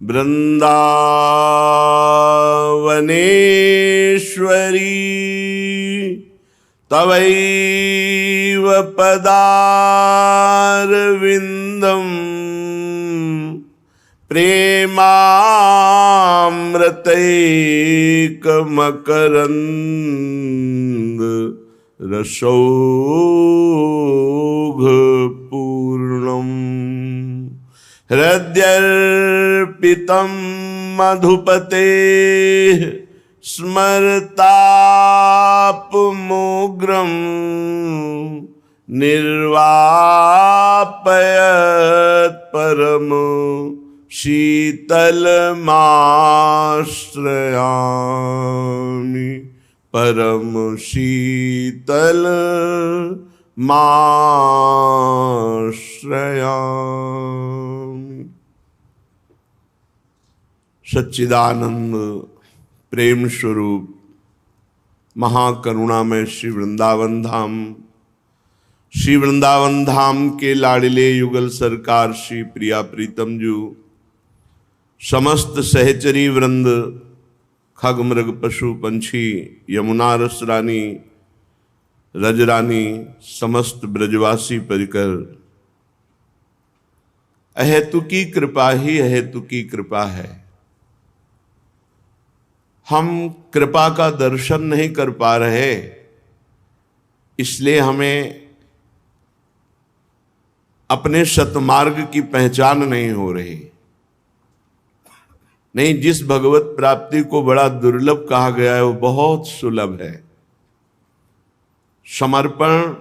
वृंदावनेश्वरी तवैव पदारविंदम प्रेमामृतैकमकरंद रसौघपूर्णम् हृद्यर्पितं मधुपतेः स्मरतापमोग्रं निर्वापयत् परम शीतलमाश्रयामि परम शीतलमाश्रयामि। सच्चिदानंद प्रेम स्वरूप महाकरुणामय श्री वृंदावन धाम के लाडले युगल सरकार श्री प्रिया प्रीतम जू, समस्त सहचरी वृंद, खग मृग पशु पंछी, यमुना रस रानी, रजरानी, समस्त ब्रजवासी परिकर, अहेतु की कृपा ही अहेतु की कृपा है। हम कृपा का दर्शन नहीं कर पा रहे, इसलिए हमें अपने सतमार्ग की पहचान नहीं हो रही। नहीं, जिस भगवत प्राप्ति को बड़ा दुर्लभ कहा गया है वो बहुत सुलभ है। समर्पण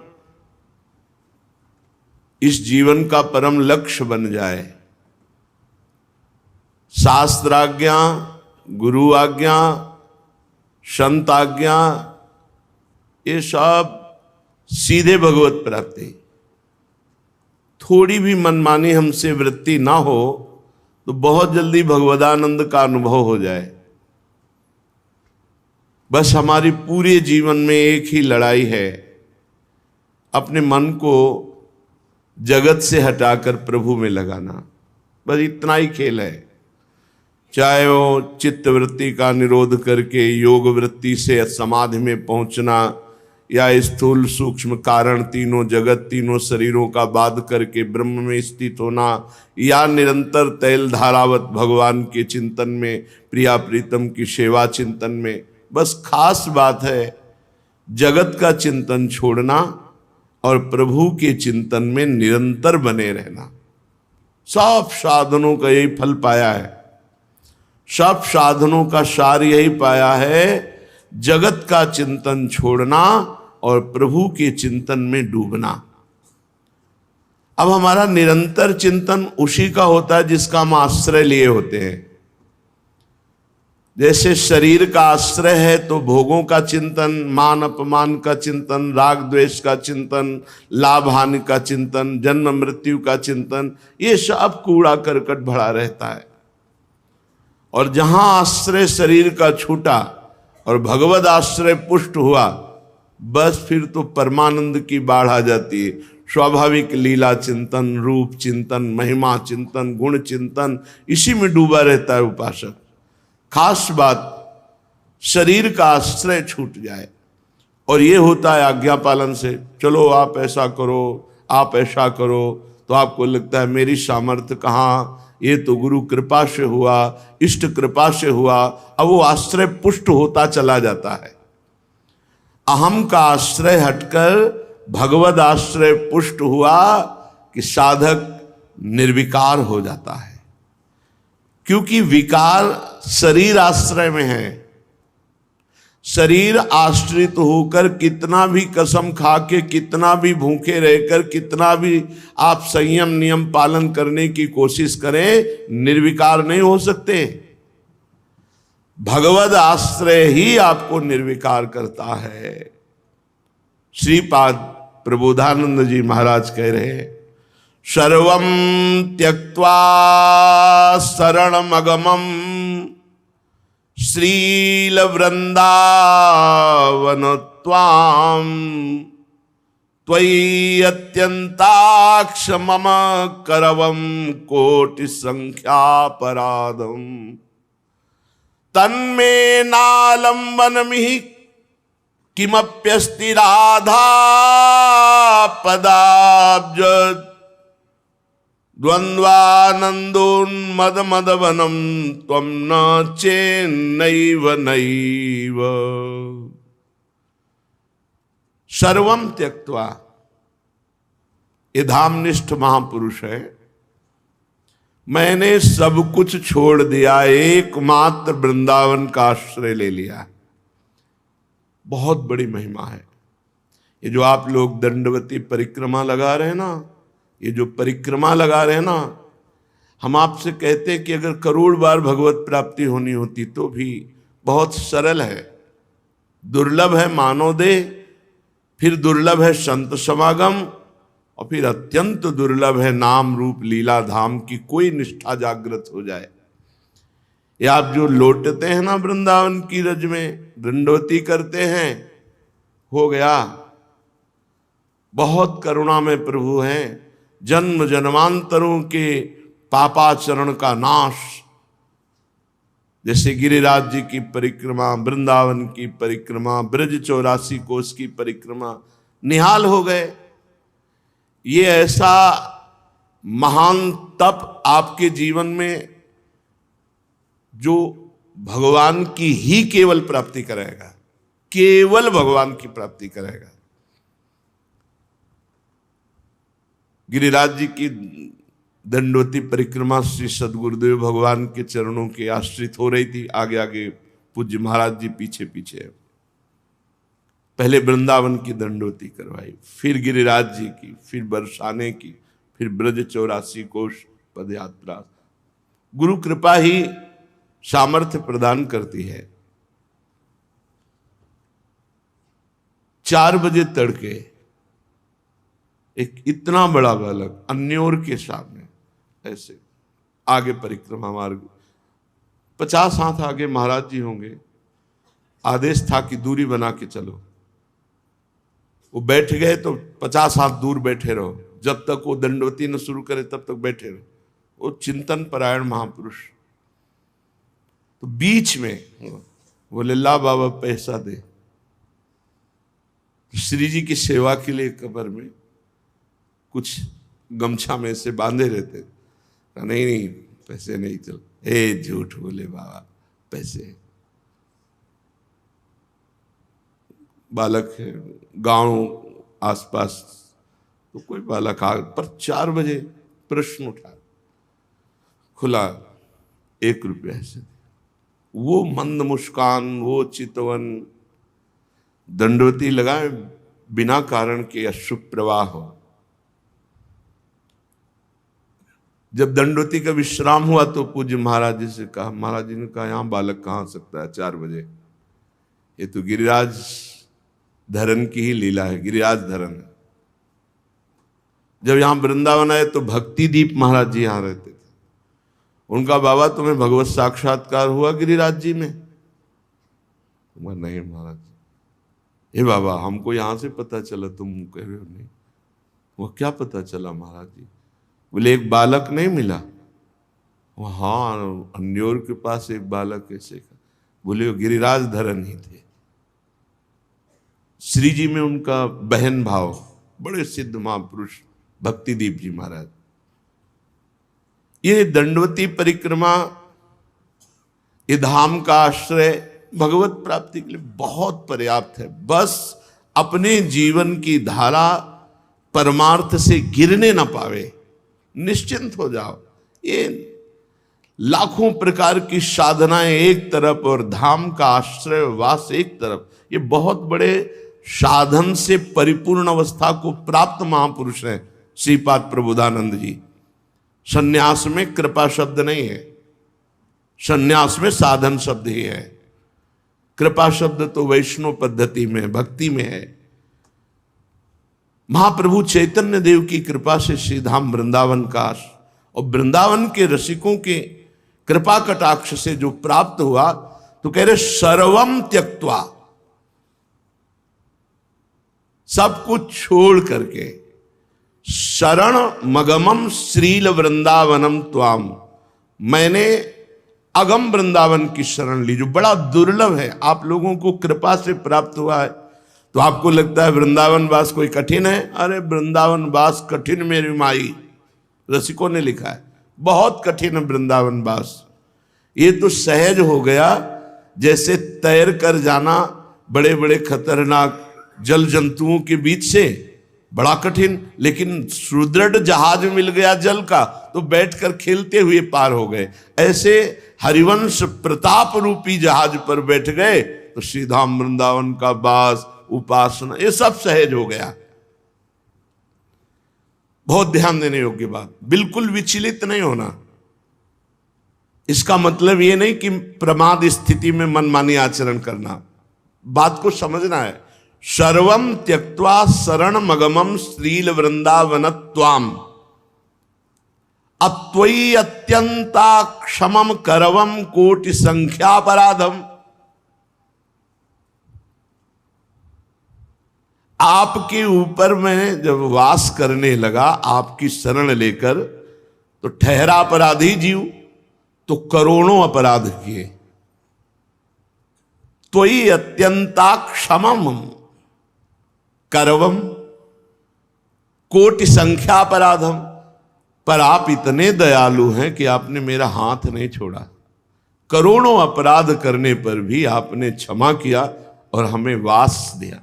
इस जीवन का परम लक्ष्य बन जाए। शास्त्राज्ञा, गुरु आज्ञा, संत आज्ञा, ये सब सीधे भगवत प्राप्ति। थोड़ी भी मनमानी हमसे वृत्ति ना हो तो बहुत जल्दी भगवदानंद का अनुभव हो जाए। बस हमारी पूरे जीवन में एक ही लड़ाई है, अपने मन को जगत से हटाकर प्रभु में लगाना। बस इतना ही खेल है। चाहे वो चित्त वृत्ति का निरोध करके योग वृत्ति से समाधि में पहुंचना, या स्थूल सूक्ष्म कारण तीनों जगत तीनों शरीरों का बाध करके ब्रह्म में स्थित होना, या निरंतर तैल धारावत भगवान के चिंतन में, प्रिया प्रीतम की सेवा चिंतन में। बस खास बात है जगत का चिंतन छोड़ना और प्रभु के चिंतन में निरंतर बने रहना। सब साधनों का यही फल पाया है, सब साधनों का सार यही पाया है, जगत का चिंतन छोड़ना और प्रभु के चिंतन में डूबना। अब हमारा निरंतर चिंतन उसी का होता है जिसका हम आश्रय लिए होते हैं। जैसे शरीर का आश्रय है तो भोगों का चिंतन, मान अपमान का चिंतन, राग द्वेष का चिंतन, लाभ हानि का चिंतन, जन्म मृत्यु का चिंतन, ये सब कूड़ा करकट भरा रहता है। और जहां आश्रय शरीर का छूटा और भगवद आश्रय पुष्ट हुआ, बस फिर तो परमानंद की बाढ़ आ जाती है। स्वाभाविक लीला चिंतन, रूप चिंतन, महिमा चिंतन, गुण चिंतन, इसी में डूबा रहता है उपासक। खास बात शरीर का आश्रय छूट जाए, और ये होता है आज्ञा पालन से। चलो आप ऐसा करो, आप ऐसा करो, तो आपको लगता है मेरी सामर्थ्य कहाँ, ये तो गुरु कृपा से हुआ, इष्ट कृपा से हुआ। अब वो आश्रय पुष्ट होता चला जाता है। अहम का आश्रय हटकर भगवद आश्रय पुष्ट हुआ कि साधक निर्विकार हो जाता है, क्योंकि विकार शरीर आश्रय में है। शरीर आश्रित होकर कितना भी कसम खा के, कितना भी भूखे रहकर, कितना भी आप संयम नियम पालन करने की कोशिश करें, निर्विकार नहीं हो सकते। भगवद आश्रय ही आपको निर्विकार करता है। श्रीपाद प्रबोधानंद जी महाराज कह रहे हैं, सर्वं त्यक्त्वा शरणमगमं श्रील वृंदावन त्वां त्वयि अत्यंताक्ष मम करवम कोटि संख्यापराधम तन्मे नालंबनमिहि किमप्यस्ति राधा पदाब्ज द्वंद्वानंदोन्मदमदवनम त्वं न चेन्नैव नैव। सर्वम त्यक्त्वा, ये धामनिष्ठ महापुरुष है। मैंने सब कुछ छोड़ दिया, एकमात्र वृंदावन का आश्रय ले लिया। बहुत बड़ी महिमा है। ये जो आप लोग दंडवती परिक्रमा लगा रहे हैं ना, ये जो परिक्रमा लगा रहे हैं ना, हम आपसे कहते हैं कि अगर करोड़ बार भगवत प्राप्ति होनी होती तो भी बहुत सरल है। दुर्लभ है मानव देह, फिर दुर्लभ है संत समागम, और फिर अत्यंत दुर्लभ है नाम रूप लीला धाम की कोई निष्ठा जागृत हो जाए। ये आप जो लौटते हैं ना वृंदावन की रज में, दंडवती करते हैं, हो गया। बहुत करुणा में प्रभु हैं। जन्म जन्मांतरों के पापाचरण का नाश, जैसे गिरिराज जी की परिक्रमा, वृंदावन की परिक्रमा, ब्रज 84 कोस की परिक्रमा, निहाल हो गए। ये ऐसा महान तप आपके जीवन में जो भगवान की ही केवल प्राप्ति कराएगा, केवल भगवान की प्राप्ति कराएगा। गिरिराज जी की दंडवती परिक्रमा श्री सदगुरुदेव भगवान के चरणों के आश्रित हो रही थी। आगे आगे पूज्य महाराज जी पीछे पीछे। पहले वृंदावन की दंडवती करवाई, फिर गिरिराज जी की, फिर बरसाने की, फिर ब्रज 84 कोश पद यात्रा। गुरु कृपा ही सामर्थ्य प्रदान करती है। 4 बजे तड़के एक इतना बड़ा बालक अन्योर के सामने ऐसे आगे परिक्रमा मार्ग 50 हाथ आगे महाराज जी होंगे। आदेश था कि दूरी बना के चलो। वो बैठ गए तो 50 हाथ दूर बैठे रहो, जब तक वो दंडवती न शुरू करे तब तक बैठे रहो। वो चिंतन परायण महापुरुष। तो बीच में बोले ला बाबा पैसा दे। श्री जी की सेवा के लिए कब्र में कुछ गमछा में से बांधे रहते। नहीं नहीं पैसे नहीं चल। ए झूठ बोले बाबा, पैसे। बालक है, गांव आसपास, तो कोई बालक आ, पर 4 बजे प्रश्न उठा, खुला 1 रुपया से। वो मंद मुस्कान, वो चितवन, दंडवती लगाए बिना कारण के अशुभ प्रवाह हो। जब दंडवती का विश्राम हुआ तो पूज्य महाराज जी से कहा, महाराज जी ने कहा यहाँ बालक कहाँ आ सकता है 4 बजे, ये तो गिरिराज धरन की ही लीला है, गिरिराज धरन है। जब यहाँ वृंदावन आए तो भक्ति दीप महाराज जी यहाँ रहते थे। उनका बाबा तुम्हें भगवत साक्षात्कार हुआ गिरिराज जी में? नहीं महाराज। हे बाबा हमको यहाँ से पता चला, तुम कह रहे हो नहीं। वो क्या पता चला महाराज जी? बोले एक बालक नहीं मिला। हाँ अन्योर के पास एक बालक ऐसे का। बोले वो गिरिराज धरन ही थे। श्री जी में उनका बहन भाव, बड़े सिद्ध महापुरुष भक्तिदीप जी महाराज। ये दंडवती परिक्रमा, ये धाम का आश्रय भगवत प्राप्ति के लिए बहुत पर्याप्त है। बस अपने जीवन की धारा परमार्थ से गिरने ना पावे, निश्चिंत हो जाओ। ये लाखों प्रकार की साधनाएं एक तरफ और धाम का आश्रय वास एक तरफ, ये बहुत बड़े साधन से परिपूर्ण अवस्था को प्राप्त महापुरुष हैं श्रीपाद प्रबोधानंद जी। सन्यास में कृपा शब्द नहीं है, सन्यास में साधन शब्द ही है। कृपा शब्द तो वैष्णव पद्धति में, भक्ति में है। महाप्रभु चैतन्य देव की कृपा से श्रीधाम वृंदावन का और वृंदावन के रसिकों के कृपा कटाक्ष से जो प्राप्त हुआ, तो कह रहे सर्वम त्यक्त्वा, सब कुछ छोड़ करके शरण मगमम श्रील वृंदावनम त्वाम, मैंने अगम वृंदावन की शरण ली, जो बड़ा दुर्लभ है, आप लोगों को कृपा से प्राप्त हुआ है। तो आपको लगता है वृंदावन वास कोई कठिन है? अरे वृंदावन वास कठिन मेरी माई, रसिकों ने लिखा है, बहुत कठिन है वृंदावन वास। ये तो सहज हो गया, जैसे तैर कर जाना बड़े बड़े खतरनाक जल जंतुओं के बीच से, बड़ा कठिन, लेकिन सुदृढ़ जहाज मिल गया जल का तो बैठकर खेलते हुए पार हो गए। ऐसे हरिवंश प्रताप रूपी जहाज पर बैठ गए तो श्रीधाम वृंदावन का वास, उपासना, ये सब सहज हो गया। बहुत ध्यान देने योग्य बात, बिल्कुल विचलित नहीं होना। इसका मतलब ये नहीं कि प्रमाद स्थिति में मनमानी आचरण करना, बात को समझना है। सर्वम त्यक्त्वा शरण मगमम श्रील वृंदावनत्वाम अत्वयि अत्यंता क्षमम करवम कोटि संख्यापराधम। आपके ऊपर मैं जब वास करने लगा, आपकी शरण लेकर, तो ठहरा अपराधी जीव तो करोड़ों अपराध किए। त्वयि अत्यंता क्षमम करवम कोटि संख्यापराधम, पर आप इतने दयालु हैं कि आपने मेरा हाथ नहीं छोड़ा। करोड़ों अपराध करने पर भी आपने क्षमा किया और हमें वास दिया।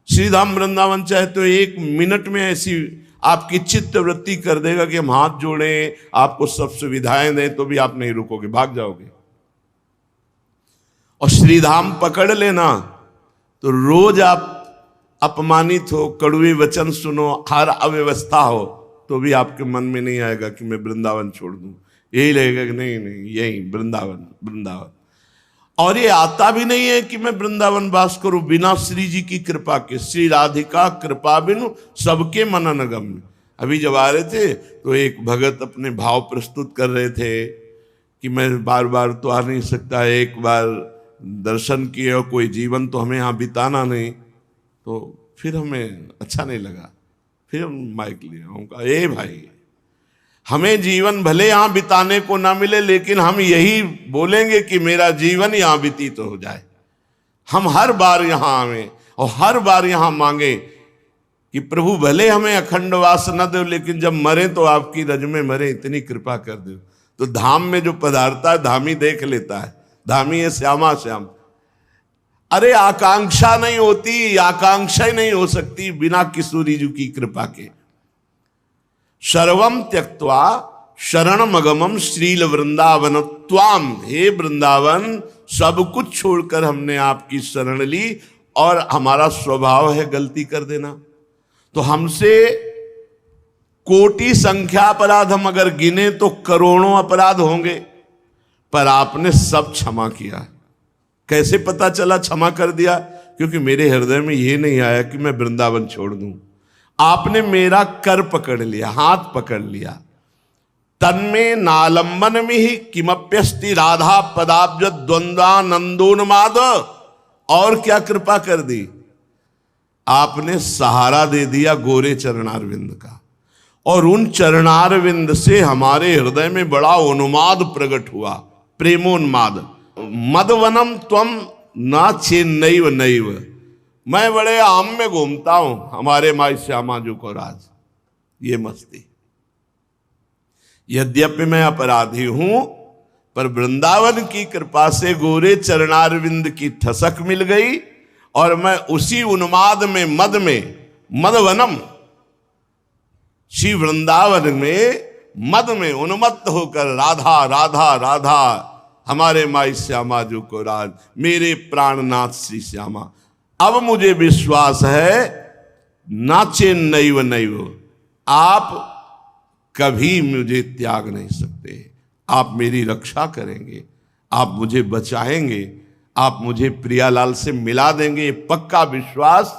श्रीधाम वृंदावन चाहे तो एक मिनट में ऐसी आपकी चित्त वृत्ति कर देगा कि हम हाथ जोड़ें, आपको सब सुविधाएं दें, तो भी आप नहीं रुकोगे, भाग जाओगे। और श्रीधाम पकड़ लेना तो रोज आप अपमानित हो, कड़वे वचन सुनो, हर अव्यवस्था हो, तो भी आपके मन में नहीं आएगा कि मैं वृंदावन छोड़ दूं। यही लगेगा कि नहीं नहीं, यही वृंदावन वृंदावन। और ये आता भी नहीं है कि मैं वृंदावन वास करूं बिना श्री जी की कृपा के। श्री राधिका कृपा बिनु सबके मन अनगम्य। अभी जब आ रहे थे तो एक भगत अपने भाव प्रस्तुत कर रहे थे कि मैं बार बार तो आ नहीं सकता, एक बार दर्शन किए और कोई जीवन तो हमें यहाँ बिताना नहीं। तो फिर हमें अच्छा नहीं लगा, फिर हम माइक लिया, हम कहा ए भाई, हमें जीवन भले यहां बिताने को ना मिले, लेकिन हम यही बोलेंगे कि मेरा जीवन यहां व्यतीत हो जाए। हम हर बार यहां आवे और हर बार यहां मांगे कि प्रभु भले हमें अखंड वास न दो, लेकिन जब मरे तो आपकी रज में मरे, इतनी कृपा कर दो। तो धाम में जो पधारता है धामी देख लेता है, धामी है श्यामा श्याम। अरे आकांक्षा नहीं होती, आकांक्षा ही नहीं हो सकती बिना किशोरी जी की कृपा के। सर्वम त्यक्त्वा शरण मगमम श्रील वृंदावन त्वाम, हे वृंदावन सब कुछ छोड़कर हमने आपकी शरण ली। और हमारा स्वभाव है गलती कर देना, तो हमसे कोटि संख्या अपराध हम अगर गिने तो करोड़ों अपराध होंगे, पर आपने सब क्षमा किया। कैसे पता चला क्षमा कर दिया? क्योंकि मेरे हृदय में ये नहीं आया कि मैं वृंदावन छोड़ दूं। आपने मेरा कर पकड़ लिया, हाथ पकड़ लिया। तन्मे नालंबन में ही किमप्यस्ति राधा पदाब्ज द्वंद्वानंदोन्माद। और क्या कृपा कर दी, आपने सहारा दे दिया गोरे चरणारविंद का, और उन चरणारविंद से हमारे हृदय में बड़ा उन्माद प्रकट हुआ, प्रेमोन्माद। मदवनम त्वम ना चेन्नैव नैव, मैं बड़े आम में घूमता हूं हमारे माई श्यामा जी को राज, ये मस्ती। यद्यपि मैं अपराधी हूं, पर वृंदावन की कृपा से गोरे चरणारविंद की ठसक मिल गई, और मैं उसी उन्माद में मदवनम, श्री वृंदावन में मद में उन्मत्त होकर राधा राधा राधा हमारे माई श्यामा जी को राज, मेरे प्राणनाथ श्री श्यामा। अब मुझे विश्वास है नाचे नैव नैव, आप कभी मुझे त्याग नहीं सकते, आप मेरी रक्षा करेंगे, आप मुझे बचाएंगे, आप मुझे प्रियालाल से मिला देंगे, ये पक्का विश्वास।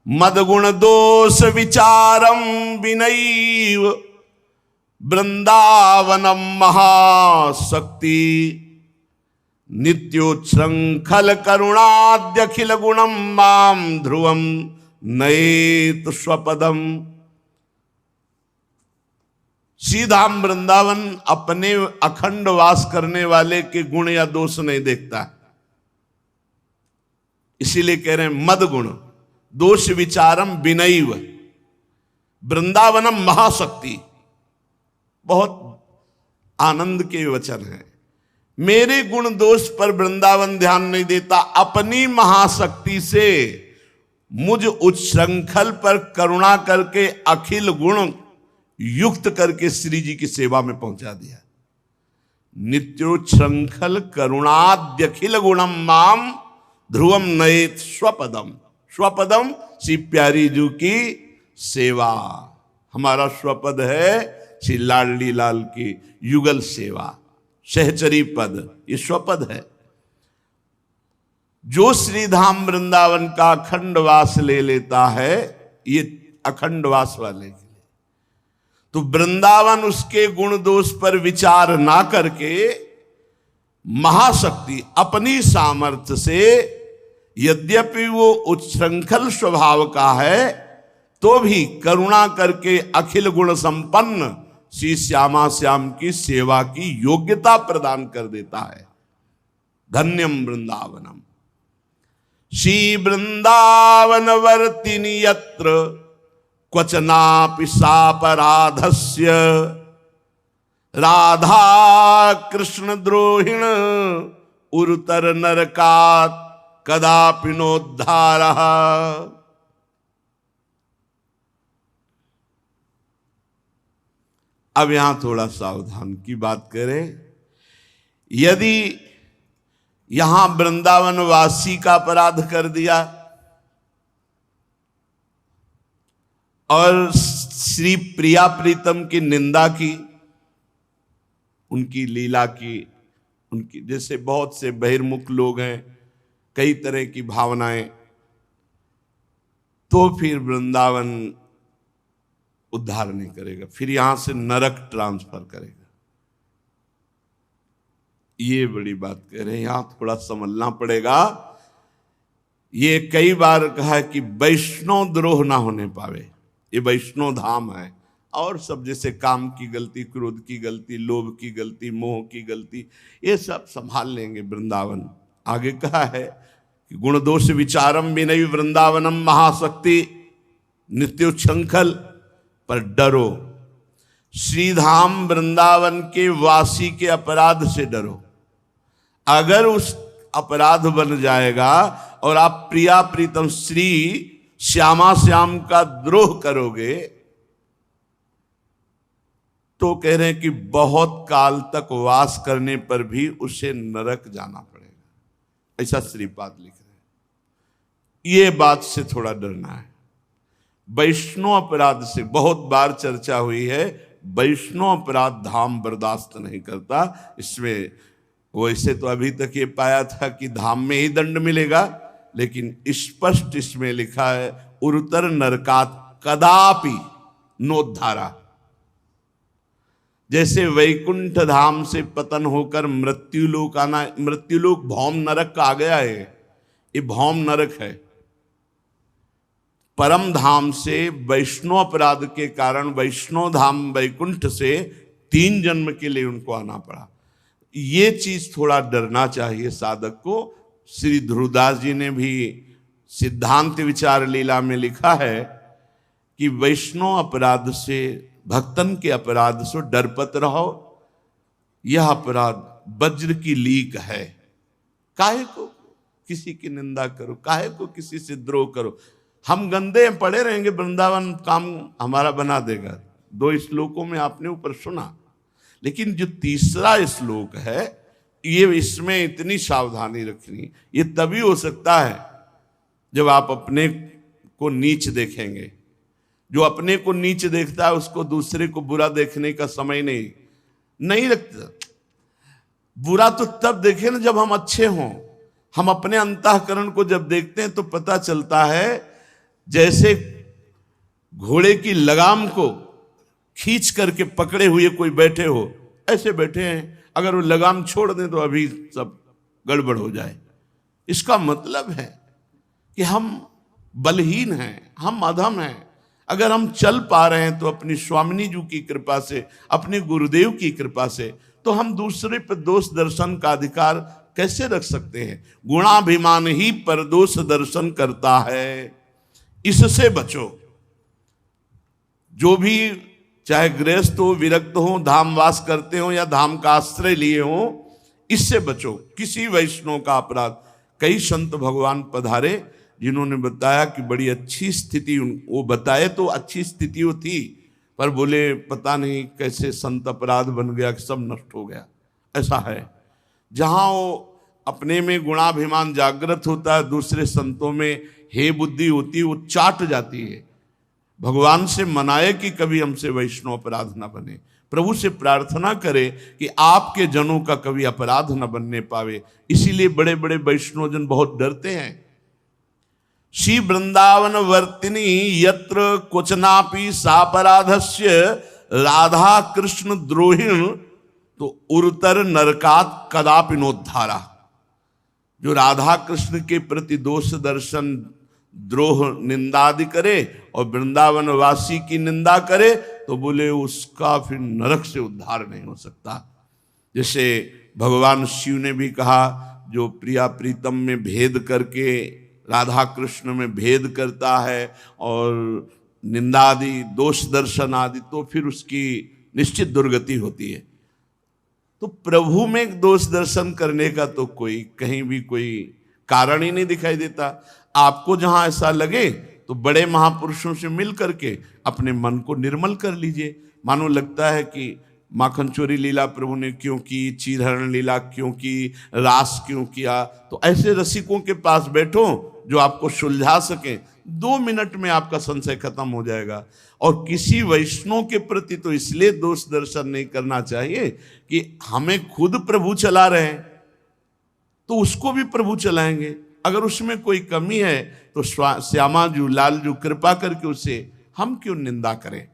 मदगुण दोष विचारम विनैव वृंदावनम महाशक्ति, नित्योच्छृंखल करुणाद्यखिल गुणम माम ध्रुवम नयेत स्वपदम। श्री धाम वृंदावन अपने अखंड वास करने वाले के गुण या दोष नहीं देखता, इसीलिए कह रहे हैं मद गुण दोष विचारम विनैव। वृंदावनम महाशक्ति, बहुत आनंद के वचन है। मेरे गुण दोष पर वृंदावन ध्यान नहीं देता, अपनी महाशक्ति से मुझ उच्छृंखल पर करुणा करके अखिल गुण युक्त करके श्री जी की सेवा में पहुंचा दिया। नित्योच्छृंखल करुणाद्यखिल गुणम माम ध्रुवम नयेत स्वपदम। स्वपदम श्री प्यारी जी की सेवा, हमारा स्वपद है श्री लाडली लाल की युगल सेवा, सहचरी पद, ये स्वपद है। जो श्री धाम वृंदावन का अखंड वास ले लेता है, ये अखंड वास वाले के लिए, तो वृंदावन उसके गुण दोष पर विचार ना करके महाशक्ति अपनी सामर्थ्य से, यद्यपि वो उच्छृंखल स्वभाव का है, तो भी करुणा करके अखिल गुण संपन्न श्री श्यामा श्याम की सेवा की योग्यता प्रदान कर देता है। धन्यम वृंदावनम। श्री वृंदावन वर्तिनि यत्र क्वचनापि सापराधस्य राधा कृष्ण द्रोहिण उरुतर नरकात् कदापि नोद्धारः। अब यहां थोड़ा सावधान की बात करें। यदि यहां वृंदावन वासी का अपराध कर दिया और श्री प्रिया प्रीतम की निंदा की, उनकी लीला की, उनकी, जैसे बहुत से बहिर्मुख लोग हैं, कई तरह की भावनाएं, तो फिर वृंदावन उद्धार नहीं करेगा, फिर यहां से नरक ट्रांसफर करेगा। ये बड़ी बात कह रहे हैं, यहां थोड़ा समझना पड़ेगा। ये कई बार कहा है कि वैष्णव द्रोह ना होने पावे, ये वैष्णव धाम है। और सब जैसे काम की गलती, क्रोध की गलती, लोभ की गलती, मोह की गलती, ये सब संभाल लेंगे वृंदावन। आगे कहा है कि गुण दोष विचारम विनय वृंदावनम महाशक्ति नित्योच्छृंखल। पर डरो, श्रीधाम वृंदावन के वासी के अपराध से डरो। अगर उस अपराध बन जाएगा और आप प्रिया प्रीतम श्री श्यामा श्याम का द्रोह करोगे, तो कह रहे हैं कि बहुत काल तक वास करने पर भी उसे नरक जाना पड़ेगा, ऐसा श्रीपाद लिख रहे हैं। ये बात से थोड़ा डरना है। वैष्णव अपराध से बहुत बार चर्चा हुई है, वैष्णव अपराध धाम बर्दाश्त नहीं करता। इसमें वैसे तो अभी तक ये पाया था कि धाम में ही दंड मिलेगा, लेकिन स्पष्ट इसमें लिखा है उरुतर नरकात कदापि नोद्धारा। जैसे वैकुंठ धाम से पतन होकर मृत्युलोक आना, मृत्युलोक भौम नरक का आ गया है, ये भौम नरक है। परम धाम से वैष्णव अपराध के कारण वैष्णव धाम वैकुंठ से 3 जन्म के लिए उनको आना पड़ा। ये चीज थोड़ा डरना चाहिए साधक को। श्री ध्रुवदास जी ने भी सिद्धांत विचार लीला में लिखा है कि वैष्णव अपराध से, भक्तन के अपराध से डरपत रहो। यह अपराध वज्र की लीक है। काहे को किसी की निंदा करो, काहे को किसी से द्रोह करो। हम गंदे पड़े रहेंगे, वृंदावन काम हमारा बना देगा। 2 श्लोकों में आपने ऊपर सुना, लेकिन जो तीसरा श्लोक है, ये इसमें इतनी सावधानी रखनी। ये तभी हो सकता है जब आप अपने को नीच देखेंगे। जो अपने को नीच देखता है उसको दूसरे को बुरा देखने का समय नहीं लगता। बुरा तो तब देखे ना जब हम अच्छे हों। हम अपने अंतःकरण को जब देखते हैं तो पता चलता है, जैसे घोड़े की लगाम को खींच करके पकड़े हुए कोई बैठे हो, ऐसे बैठे हैं। अगर वो लगाम छोड़ दें तो अभी सब गड़बड़ हो जाए। इसका मतलब है कि हम बलहीन हैं, हम अधम हैं। अगर हम चल पा रहे हैं तो अपनी स्वामिनी जी की कृपा से, अपने गुरुदेव की कृपा से, तो हम दूसरे पर दोष दर्शन का अधिकार कैसे रख सकते हैं? गुणाभिमान ही पर दोष दर्शन करता है, इससे बचो। जो भी चाहे गृहस्थ हो, विरक्त हो, धामवास करते हो या धाम का आश्रय लिए हो, इससे बचो किसी वैष्णव का अपराध। कई संत भगवान पधारे जिन्होंने बताया कि बड़ी अच्छी स्थिति, वो बताए तो अच्छी स्थिति वो थी, पर बोले पता नहीं कैसे संत अपराध बन गया कि सब नष्ट हो गया। ऐसा है, जहां वो अपने में गुणाभिमान जागृत होता है, दूसरे संतों में हे बुद्धि होती है, वो चाट जाती है। भगवान से मनाए कि कभी हमसे वैष्णव अपराध न बने। प्रभु से प्रार्थना करे कि आपके जनों का कभी अपराध न बनने पावे। इसीलिए बड़े बड़े वैष्णव जन बहुत डरते हैं। श्री वृंदावन वर्तिनी यत्र क्वचनापि सापराधस्य राधा कृष्ण द्रोहिण तो उर्तर नरकात कदापि नोद्धारा। जो राधा कृष्ण के प्रति दोष दर्शन, द्रोह, निंदादि करे और वृंदावन वासी की निंदा करे तो बोले उसका फिर नरक से उद्धार नहीं हो सकता। जैसे भगवान शिव ने भी कहा, जो प्रिया प्रीतम में भेद करके राधा कृष्ण में भेद करता है और निंदादि, दोष दर्शन आदि, तो फिर उसकी निश्चित दुर्गति होती है। तो प्रभु में दोष दर्शन करने का तो कोई कहीं भी कोई कारण ही नहीं दिखाई देता। आपको जहां ऐसा लगे तो बड़े महापुरुषों से मिल करके अपने मन को निर्मल कर लीजिए। मानो लगता है कि माखन चोरी लीला प्रभु ने क्यों की, चीरहरण लीला क्यों की, रास क्यों किया, तो ऐसे रसिकों के पास बैठो जो आपको सुलझा सके। 2 मिनट में आपका संशय खत्म हो जाएगा। और किसी वैष्णव के प्रति तो इसलिए दोष दर्शन नहीं करना चाहिए कि हमें खुद प्रभु चला रहे हैं तो उसको भी प्रभु चलाएंगे। अगर उसमें कोई कमी है तो श्यामा जू, लाल जू कृपा करके उसे हम क्यों निंदा करें।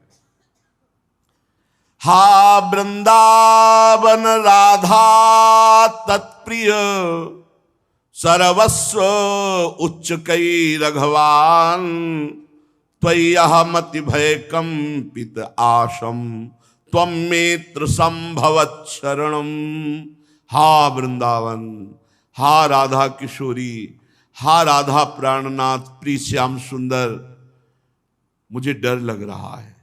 हा वृंदावन राधा तत्प्रिय सर्वस्व उच्च कई रघवान त्वय्यहमति भय कंपित आशम त्वं मेत्र संभवत् शरणम। हा वृंदावन, हा राधा किशोरी, हा राधा प्राणनाथ, प्रिय श्याम सुंदर, मुझे डर लग रहा है,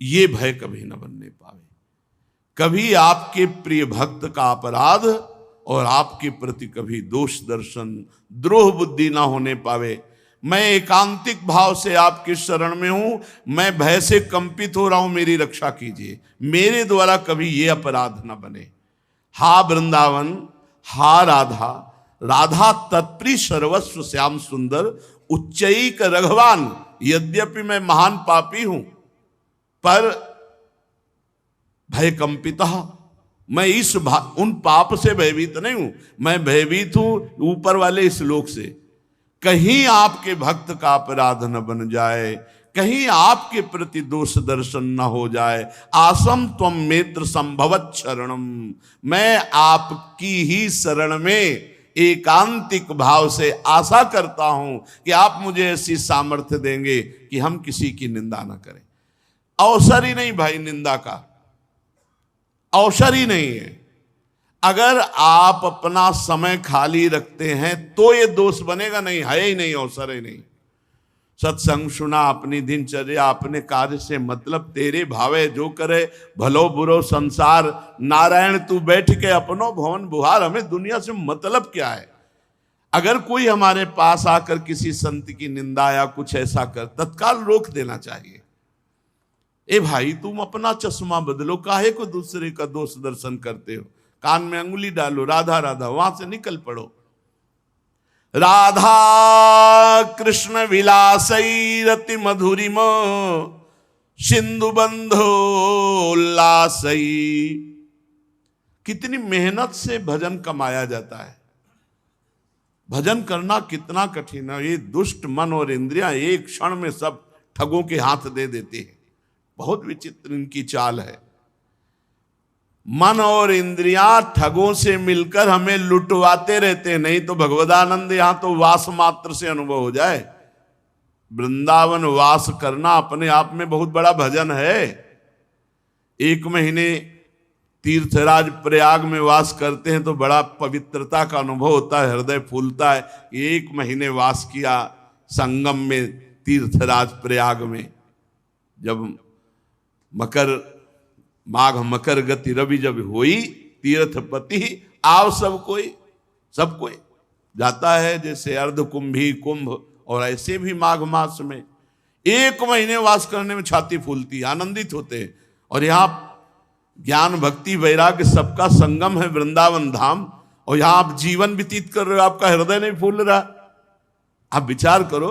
ये भय कभी न बनने पावे। कभी आपके प्रिय भक्त का अपराध और आपके प्रति कभी दोष दर्शन, द्रोह बुद्धि ना होने पावे। मैं एकांतिक भाव से आपके शरण में हूं, मैं भय से कंपित हो रहा हूं, मेरी रक्षा कीजिए, मेरे द्वारा कभी ये अपराध न बने। हा वृंदावन, हा राधा, राधा तत्प्रिय सर्वस्व श्याम सुंदर उच्चैक रघवान। यद्यपि मैं महान पापी हूं पर भय कंपिता, मैं इस उन पाप से भयभीत नहीं हूं, मैं भयभीत हूं ऊपर वाले इस लोक से। कहीं आपके भक्त का अपराध न बन जाए, कहीं आपके प्रति दोष दर्शन न हो जाए। आसम त्वं मेत्र संभवत् शरणम, मैं आपकी ही शरण में एकांतिक भाव से आशा करता हूं कि आप मुझे ऐसी सामर्थ्य देंगे कि हम किसी की निंदा न करें। अवसर ही नहीं भाई, निंदा का अवसर ही नहीं है। अगर आप अपना समय खाली रखते हैं तो ये दोष बनेगा, नहीं है ही नहीं, अवसर ही नहीं। सत्संग सुना, अपनी दिनचर्या, अपने कार्य से मतलब, तेरे भावे जो करे भलो बुरो संसार, नारायण तू बैठ के अपनो भवन बुहार। हमें दुनिया से मतलब क्या है? अगर कोई हमारे पास आकर किसी संत की निंदा या कुछ ऐसा कर, तत्काल रोक देना चाहिए। ए भाई, तुम अपना चश्मा बदलो, काहे को दूसरे का दोष दर्शन करते हो? कान में अंगुली डालो, राधा राधा, वहां से निकल पड़ो। राधा कृष्ण विलासई रति मधुरिम सिंधु बंधो उल्लासई। कितनी मेहनत से भजन कमाया जाता है। भजन करना कितना कठिन है। ये दुष्ट मन और इंद्रियां एक क्षण में सब ठगों के हाथ दे देते हैं। बहुत विचित्र इनकी चाल है। मन और इंद्रियां ठगों से मिलकर हमें लुटवाते रहते हैं। नहीं तो भगवदानंद यहां तो वास मात्र से अनुभव हो जाए। वृंदावन वास करना अपने आप में बहुत बड़ा भजन है। 1 महीने तीर्थराज प्रयाग में वास करते हैं तो बड़ा पवित्रता का अनुभव होता है, हृदय फूलता है। 1 महीने वास किया संगम में तीर्थराज प्रयाग में, जब माघ मकर गति रवि जब हुई, तीर्थपति आव सब कोई जाता है, जैसे अर्ध कुंभी कुंभ, और ऐसे भी माघ मास में 1 महीने वास करने में छाती फूलती, आनंदित होते हैं। और यहाँ ज्ञान भक्ति वैराग्य सबका संगम है वृंदावन धाम, और यहां आप जीवन व्यतीत कर रहे हो, आपका हृदय नहीं फूल रहा। आप विचार करो,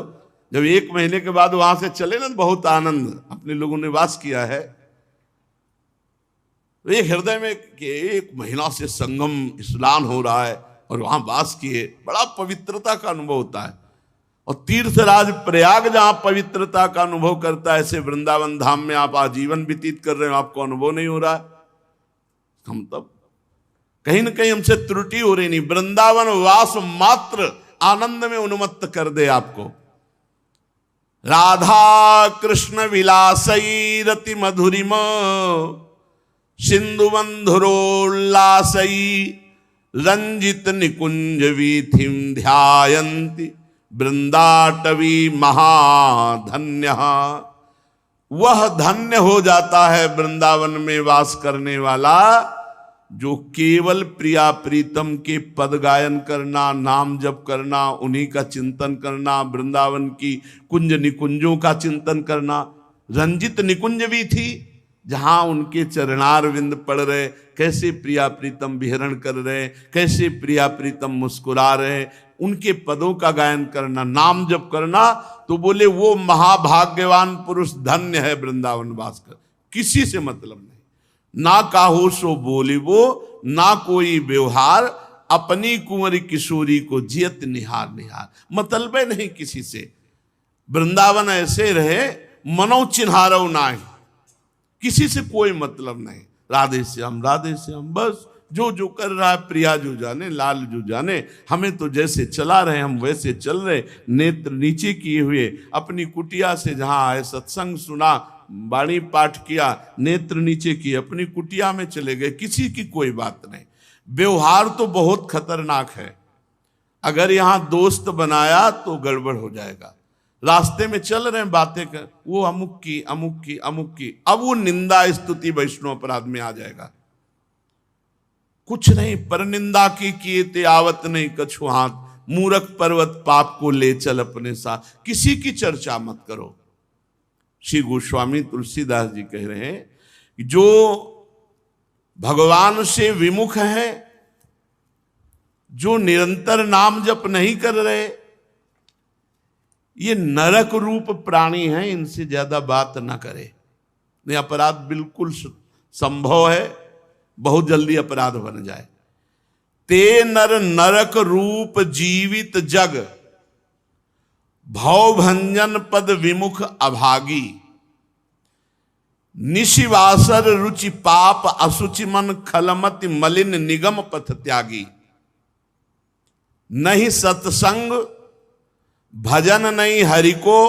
जब 1 महीने के बाद वहां से चले ना, तो बहुत आनंद, अपने लोगों ने वास किया है, तो एक हृदय में कि 1 महीना से संगम स्नान हो रहा है और वहां वास किए, बड़ा पवित्रता का अनुभव होता है। और तीर्थराज प्रयाग जहां पवित्रता का अनुभव करता है, ऐसे वृंदावन धाम में आप आजीवन व्यतीत कर रहे हो, आपको अनुभव नहीं हो रहा है। हम तब कहीं ना कहीं हमसे त्रुटि हो रही नहीं। वृंदावन वास मात्र आनंद में उन्मत्त कर दे आपको। राधा कृष्ण विलासई रति मधुरिम सिंधु बंधुरोल्लासई रंजित निकुंज वीथिम ध्यायन्ति वृंदाटवी महाधन्य। वह धन्य हो जाता है वृंदावन में वास करने वाला, जो केवल प्रिया प्रीतम के पद गायन करना, नाम जप करना, उन्हीं का चिंतन करना, वृंदावन की कुंज निकुंजों का चिंतन करना। रंजित निकुंज भी थी, जहां उनके चरणार विंद पड़ रहे, कैसे प्रिया प्रीतम विहरण कर रहे, कैसे प्रिया प्रीतम मुस्कुरा रहे, उनके पदों का गायन करना, नाम जप करना। तो बोले वो महाभाग्यवान पुरुष धन्य है वृंदावन वास कर। किसी से मतलब नहीं, ना काहू सो बोली वो, ना कोई व्यवहार, अपनी कुंवरी किशोरी को जियत निहार निहार। मतलब नहीं किसी से, वृंदावन ऐसे रहे मनो चिन्हारो नाहि, किसी से कोई मतलब नहीं। राधे श्याम बस, जो जो कर रहा है प्रिया जो जाने, लाल जो जाने, हमें तो जैसे चला रहे हम वैसे चल रहे, नेत्र नीचे किए हुए, अपनी कुटिया से जहां आए सत्संग सुना, वाणी पाठ किया, नेत्र नीचे किए, अपनी कुटिया में चले गए, किसी की कोई बात नहीं। व्यवहार तो बहुत खतरनाक है, अगर यहां दोस्त बनाया तो गड़बड़ हो जाएगा। रास्ते में चल रहे हैं बातें कर, वो अमुक की, अब वो निंदा स्तुति वैष्णव अपराध में आ जाएगा। कुछ नहीं, पर निंदा की किए ते आवत नहीं कछु हाथ, मूरख पर्वत पाप को ले चल अपने साथ। किसी की चर्चा मत करो। श्री गोस्वामी तुलसीदास जी कह रहे हैं कि जो भगवान से विमुख है, जो निरंतर नाम जप नहीं कर रहे, ये नरक रूप प्राणी हैं, इनसे ज्यादा बात ना करे। नहीं, अपराध बिल्कुल संभव है, बहुत जल्दी अपराध बन जाए। ते नर नरक रूप जीवित जग, भव भंजन पद विमुख अभागी, निशिवासर रुचि पाप असुचि मन, खलमति मलिन निगम पथ त्यागी। नहीं सत्संग भजन नहीं हरि को,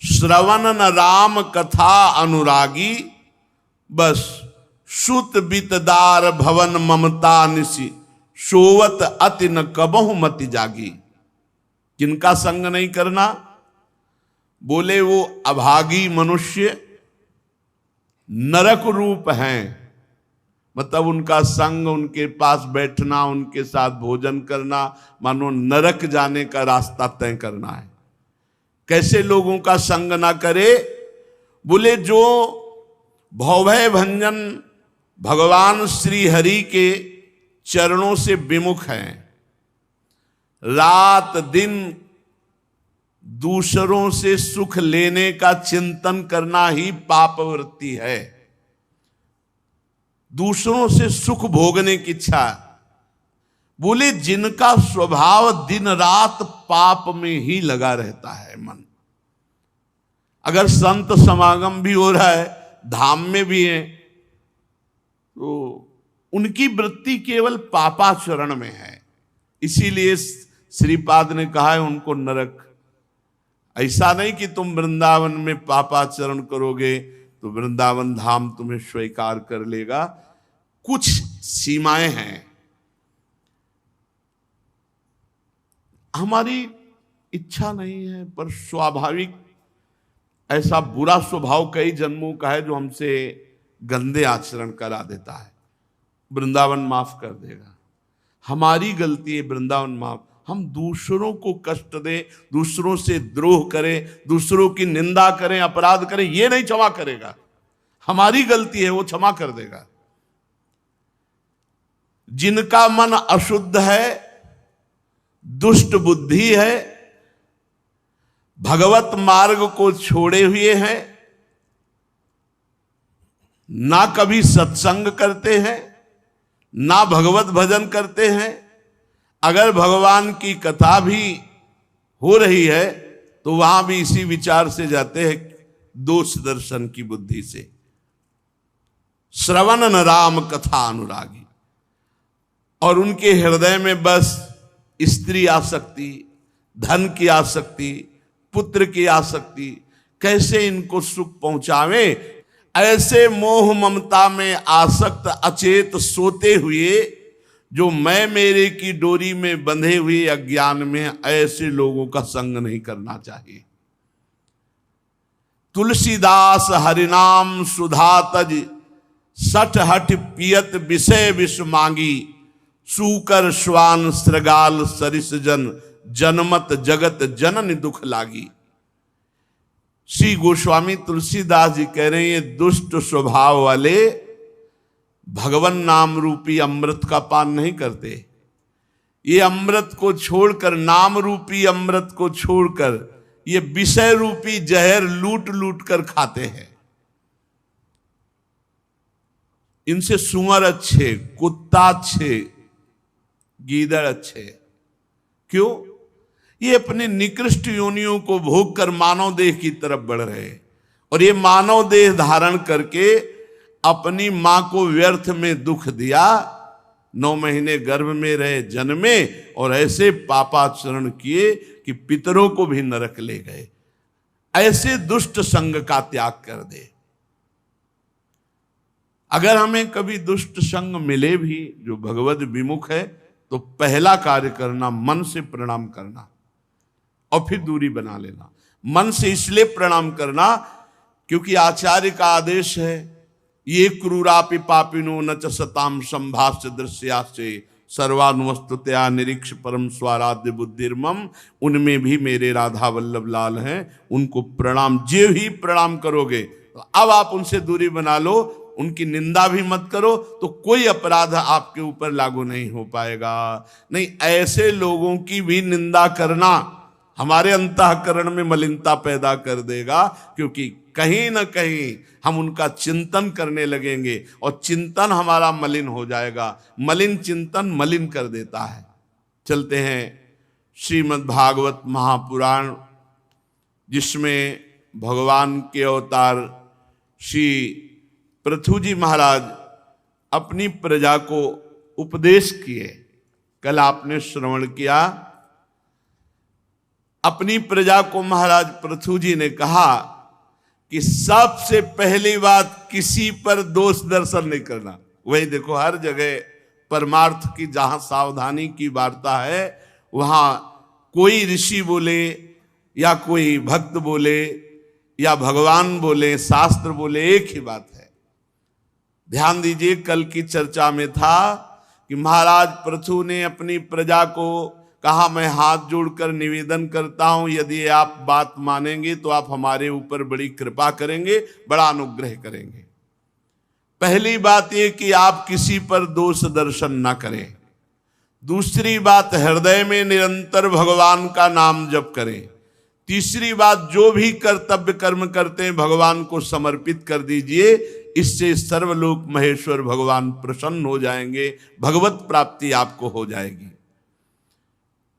श्रवण न राम कथा अनुरागी। बस सुत बितदार भवन ममता निशि, सोवत अति न कबहु मति जागी। किनका संग नहीं करना? बोले वो अभागी मनुष्य नरक रूप हैं, मतलब उनका संग, उनके पास बैठना, उनके साथ भोजन करना, मानो नरक जाने का रास्ता तय करना है। कैसे लोगों का संग ना करे? बोले जो भवभय भंजन भगवान श्री हरि के चरणों से विमुख हैं, रात दिन दूसरों से सुख लेने का चिंतन करना ही पाप वृत्ति है। दूसरों से सुख भोगने की इच्छा। बोले जिनका स्वभाव दिन रात पाप में ही लगा रहता है मन। अगर संत समागम भी हो रहा है, धाम में भी है, तो उनकी वृत्ति केवल पापाचरण में है। इसीलिए श्रीपाद ने कहा है उनको नरक। ऐसा नहीं कि तुम वृंदावन में पापाचरण करोगे तो वृंदावन धाम तुम्हें स्वीकार कर लेगा। कुछ सीमाएं हैं। हमारी इच्छा नहीं है, पर स्वाभाविक ऐसा बुरा स्वभाव कई जन्मों का है जो हमसे गंदे आचरण करा देता है। वृंदावन माफ कर देगा, हमारी गलती है, वृंदावन माफ। हम दूसरों को कष्ट दें, दूसरों से द्रोह करें, दूसरों की निंदा करें, अपराध करें, ये नहीं क्षमा करेगा। हमारी गलती है, वो क्षमा कर देगा। जिनका मन अशुद्ध है, दुष्ट बुद्धि है, भगवत मार्ग को छोड़े हुए हैं, ना कभी सत्संग करते हैं, ना भगवत भजन करते हैं, अगर भगवान की कथा भी हो रही है तो वहां भी इसी विचार से जाते हैं, दोष दर्शन की बुद्धि से। श्रवण न राम कथा अनुरागी, और उनके हृदय में बस स्त्री आसक्ति, धन की आसक्ति, पुत्र की आसक्ति, कैसे इनको सुख पहुंचावे, ऐसे मोह ममता में आसक्त अचेत सोते हुए जो मैं मेरे की डोरी में बंधे हुए अज्ञान में, ऐसे लोगों का संग नहीं करना चाहिए। तुलसीदास हरिनाम सुधा तज सठ हठ पियत विषय विष मांगी, सूकर श्वान श्रगाल सरिस जन जनमत जगत जनन दुख लागी। श्री गोस्वामी तुलसीदास जी कह रहे हैं, ये दुष्ट स्वभाव वाले भगवान नाम रूपी अमृत का पान नहीं करते। ये अमृत को छोड़कर, नाम रूपी अमृत को छोड़कर, ये विषय रूपी जहर लूट लूट कर खाते हैं। इनसे सुअर अच्छे, कुत्ता अच्छे, गीदड़ अच्छे। क्यों? ये अपने निकृष्ट योनियों को भोग कर मानव देह की तरफ बढ़ रहे हैं, और ये मानव देह धारण करके अपनी मां को व्यर्थ में दुख दिया, 9 महीने गर्भ में रहे, जन्मे, और ऐसे पापाचरण किए कि पितरों को भी नरक ले गए। ऐसे दुष्ट संग का त्याग कर दे। अगर हमें कभी दुष्ट संग मिले भी जो भगवद विमुख है, तो पहला कार्य करना, मन से प्रणाम करना और फिर दूरी बना लेना। मन से इसलिए प्रणाम करना क्योंकि आचार्य का आदेश है, ये क्रूरापि पापिनो न च सताम संभाष्य दृश्यासे सर्वानुवस्तुतया निरीक्ष परम स्वाराध्य बुद्धिर्मम। उनमें भी मेरे राधा वल्लभ लाल हैं, उनको प्रणाम, जे ही प्रणाम करोगे तो अब आप उनसे दूरी बना लो, उनकी निंदा भी मत करो, तो कोई अपराध आपके ऊपर लागू नहीं हो पाएगा। नहीं, ऐसे लोगों की भी निंदा करना हमारे अंतःकरण में मलिनता पैदा कर देगा, क्योंकि कहीं ना कहीं हम उनका चिंतन करने लगेंगे और चिंतन हमारा मलिन हो जाएगा। मलिन चिंतन मलिन कर देता है। चलते हैं श्रीमद् भागवत महापुराण, जिसमें भगवान के अवतार श्री पृथु जी महाराज अपनी प्रजा को उपदेश किए। कल आपने श्रवण किया, अपनी प्रजा को महाराज पृथु जी ने कहा कि सबसे पहली बात, किसी पर दोष दर्शन नहीं करना। वही देखो, हर जगह परमार्थ की जहां सावधानी की वार्ता है, वहां कोई ऋषि बोले या कोई भक्त बोले या भगवान बोले, शास्त्र बोले, एक ही बात है। ध्यान दीजिए, कल की चर्चा में था कि महाराज पृथु ने अपनी प्रजा को कहा, मैं हाथ जोड़कर निवेदन करता हूं, यदि आप बात मानेंगे तो आप हमारे ऊपर बड़ी कृपा करेंगे, बड़ा अनुग्रह करेंगे। पहली बात यह कि आप किसी पर दोष दर्शन ना करें। दूसरी बात, हृदय में निरंतर भगवान का नाम जप करें। तीसरी बात, जो भी कर्तव्य कर्म करते हैं भगवान को समर्पित कर दीजिए, इससे सर्वलोक महेश्वर भगवान प्रसन्न हो जाएंगे, भगवत प्राप्ति आपको हो जाएगी।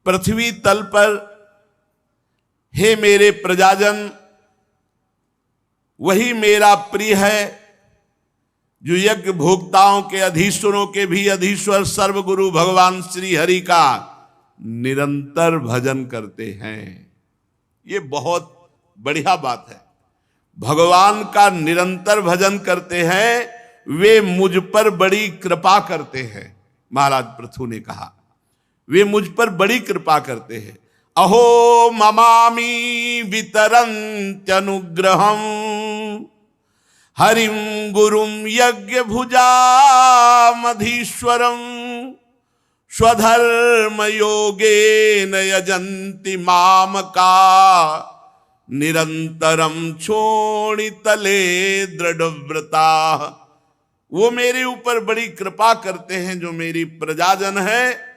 पृथ्वी तल पर हे मेरे प्रजाजन, वही मेरा प्रिय है जो यज्ञ भोक्ताओं के, अधीश्वरों के भी अधीश्वर सर्वगुरु भगवान श्री हरि का निरंतर भजन करते हैं। ये बहुत बढ़िया बात है। भगवान का निरंतर भजन करते हैं वे मुझ पर बड़ी कृपा करते हैं। महाराज पृथु ने कहा वे मुझ पर बड़ी कृपा करते हैं। अहो ममामि वितरन्त्यनुग्रहम् हरिम गुरुम यज्ञ भुजामधीश्वरम स्वधर्म योगेन यजन्ति मामका निरंतरम छोणितले दृढ़व्रता। वो मेरे ऊपर बड़ी कृपा करते हैं जो मेरी प्रजाजन है,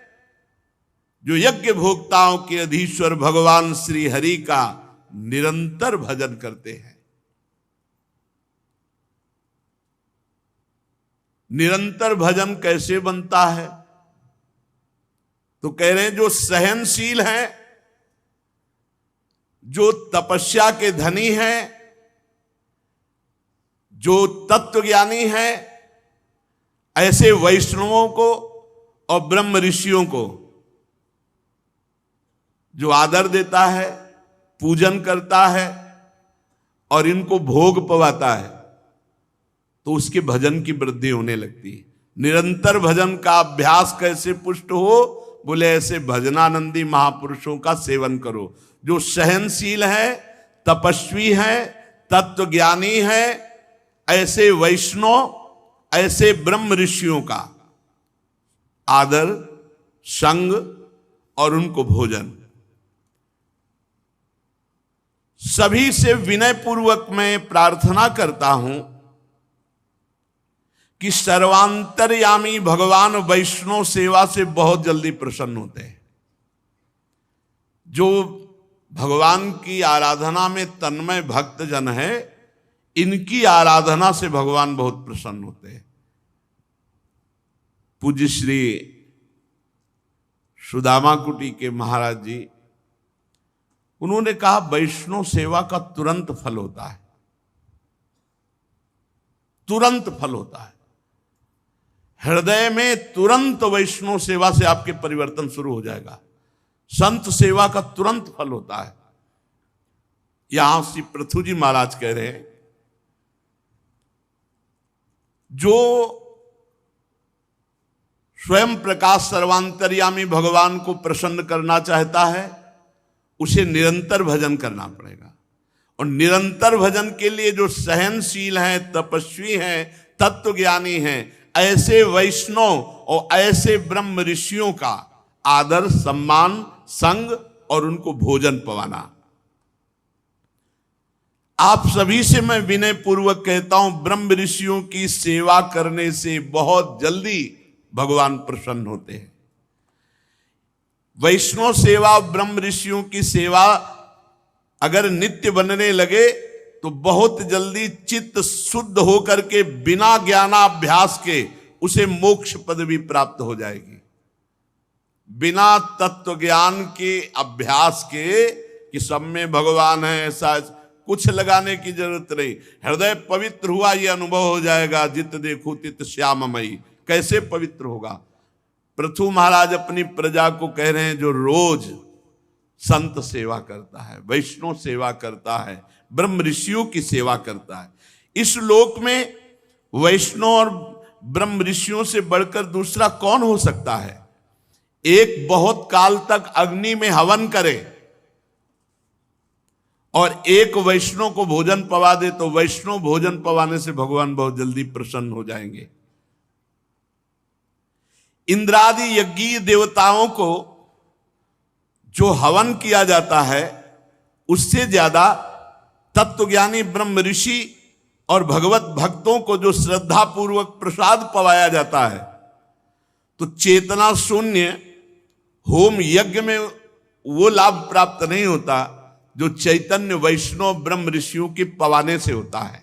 जो यज्ञ भोक्ताओं के अधीश्वर भगवान श्री हरि का निरंतर भजन करते हैं। निरंतर भजन कैसे बनता है? तो कह रहे हैं जो सहनशील हैं, जो तपस्या के धनी हैं, जो तत्वज्ञानी हैं, ऐसे वैष्णवों को और ब्रह्म ऋषियों को जो आदर देता है, पूजन करता है और इनको भोग पवाता है, तो उसके भजन की वृद्धि होने लगती है। निरंतर भजन का अभ्यास कैसे पुष्ट हो? बोले ऐसे भजनानंदी महापुरुषों का सेवन करो, जो सहनशील है, तपस्वी है, तत्वज्ञानी है, ऐसे वैष्णव, ऐसे ब्रह्म ऋषियों का आदर, संग और उनको भोजन। सभी से विनय पूर्वक मैं प्रार्थना करता हूं कि सर्वांतर्यामी भगवान वैष्णव सेवा से बहुत जल्दी प्रसन्न होते हैं। जो भगवान की आराधना में तन्मय भक्त जन है, इनकी आराधना से भगवान बहुत प्रसन्न होते हैं। पूज्य श्री सुदामा कुटी के महाराज जी, उन्होंने कहा वैष्णव सेवा का तुरंत फल होता है, तुरंत फल होता है। हृदय में तुरंत वैष्णव सेवा से आपके परिवर्तन शुरू हो जाएगा। संत सेवा का तुरंत फल होता है। यहां श्री पृथु जी महाराज कह रहे हैं, जो स्वयं प्रकाश सर्वांतर्यामी भगवान को प्रसन्न करना चाहता है, उसे निरंतर भजन करना पड़ेगा। और निरंतर भजन के लिए जो सहनशील हैं, तपस्वी हैं, तत्वज्ञानी हैं, ऐसे वैष्णव और ऐसे ब्रह्म ऋषियों का आदर, सम्मान, संग और उनको भोजन पवाना। आप सभी से मैं विनय पूर्वक कहता हूं, ब्रह्म ऋषियों की सेवा करने से बहुत जल्दी भगवान प्रसन्न होते हैं। वैष्णव सेवा, ब्रह्म ऋषियों की सेवा अगर नित्य बनने लगे तो बहुत जल्दी चित्त शुद्ध होकर के बिना ज्ञानाभ्यास के उसे मोक्ष पदवी प्राप्त हो जाएगी। बिना तत्व ज्ञान के अभ्यास के कि सब में भगवान है, ऐसा कुछ लगाने की जरूरत नहीं। हृदय पवित्र हुआ ये अनुभव हो जाएगा, जित देखो तित श्याममयी। कैसे पवित्र होगा? पृथु महाराज अपनी प्रजा को कह रहे हैं, जो रोज संत सेवा करता है, वैष्णव सेवा करता है, ब्रह्म ऋषियों की सेवा करता है, इस लोक में वैष्णव और ब्रह्म ऋषियों से बढ़कर दूसरा कौन हो सकता है? एक बहुत काल तक अग्नि में हवन करे और एक वैष्णव को भोजन पवा दे, तो वैष्णव भोजन पवाने से भगवान बहुत जल्दी प्रसन्न हो जाएंगे। इंद्रादि यज्ञीय देवताओं को जो हवन किया जाता है, उससे ज्यादा तत्वज्ञानी ब्रह्म ऋषि और भगवत भक्तों को जो श्रद्धा पूर्वक प्रसाद पवाया जाता है, तो चेतना शून्य होम यज्ञ में वो लाभ प्राप्त नहीं होता जो चैतन्य वैष्णव ब्रह्म ऋषियों के पवाने से होता है।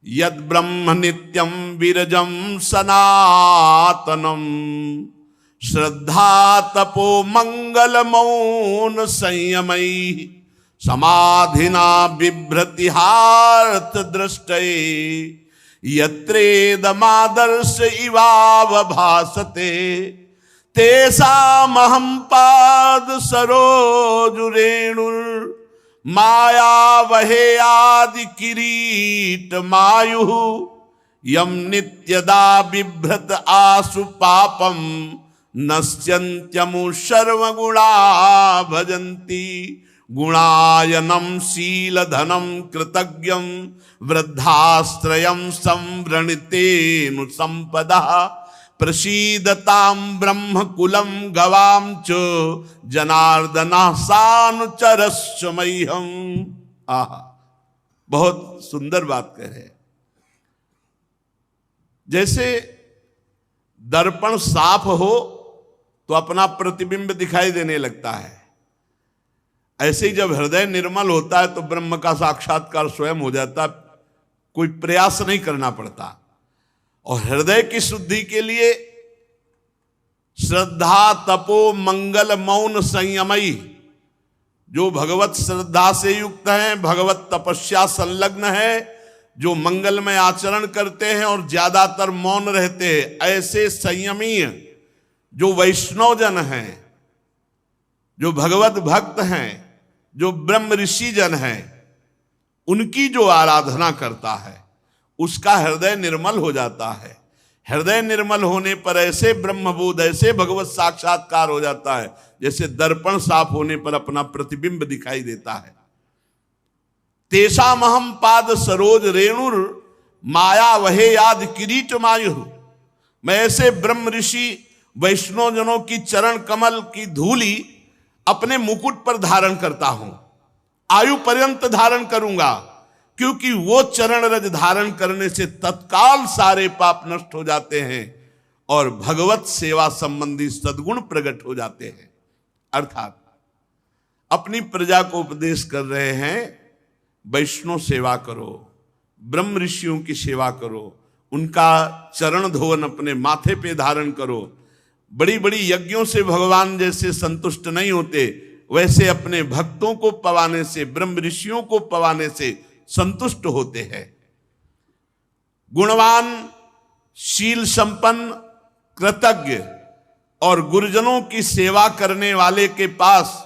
यद ब्रह्म नित्यम विरजम सनातनम श्रद्धा तपो मंगल मौन संयमई समाधिना बिभ्रतिहार्थ दृष्टये यत्रेदमादर्श इवाव भासते तेषामहं पाद सरोज रेणुर माया वहे आदि किरीट मायु यम नित्यदा बिभ्रत आसु पापम नश्यन्त्यमु सर्वगुणा भजन्ति गुणायनम शील धनम कृतज्ञम वृद्धाश्रयम संवृणितेनु संपदा प्रसीदताम ब्रह्म कुलम गवाम च जनार्दना सानुचरस्व मह्यम। आहा, बहुत सुंदर बात कह रहे हैं। जैसे दर्पण साफ हो तो अपना प्रतिबिंब दिखाई देने लगता है, ऐसे ही जब हृदय निर्मल होता है तो ब्रह्म का साक्षात्कार स्वयं हो जाता, कोई प्रयास नहीं करना पड़ता। और हृदय की शुद्धि के लिए श्रद्धा तपो मंगल मौन संयमई, जो भगवत श्रद्धा से युक्त हैं, भगवत तपस्या संलग्न है, जो मंगलमय आचरण करते हैं और ज्यादातर मौन रहते हैं, ऐसे संयमी जो वैष्णव जन हैं, जो भगवत भक्त हैं, जो ब्रह्म ऋषि जन हैं, उनकी जो आराधना करता है उसका हृदय निर्मल हो जाता है। हृदय निर्मल होने पर ऐसे ब्रह्मबोध, ऐसे भगवत साक्षात्कार हो जाता है जैसे दर्पण साफ होने पर अपना प्रतिबिंब दिखाई देता है। तेषामहम पाद सरोज रेणुर माया वहे याद किरीट मायु, मैं ऐसे ब्रह्म ऋषि वैष्णव जनों की चरण कमल की धूली अपने मुकुट पर धारण करता हूं, आयु पर्यंत धारण करूंगा, क्योंकि वो चरण रज धारण करने से तत्काल सारे पाप नष्ट हो जाते हैं और भगवत सेवा संबंधी सद्गुण प्रकट हो जाते हैं। अर्थात अपनी प्रजा को उपदेश कर रहे हैं, वैष्णव सेवा करो, ब्रह्म ऋषियों की सेवा करो, उनका चरण धोवन अपने माथे पे धारण करो। बड़ी बड़ी यज्ञों से भगवान जैसे संतुष्ट नहीं होते, वैसे अपने भक्तों को पवाने से, ब्रह्म ऋषियों को पवाने से संतुष्ट होते हैं। गुणवान, शील संपन्न, कृतज्ञ और गुरुजनों की सेवा करने वाले के पास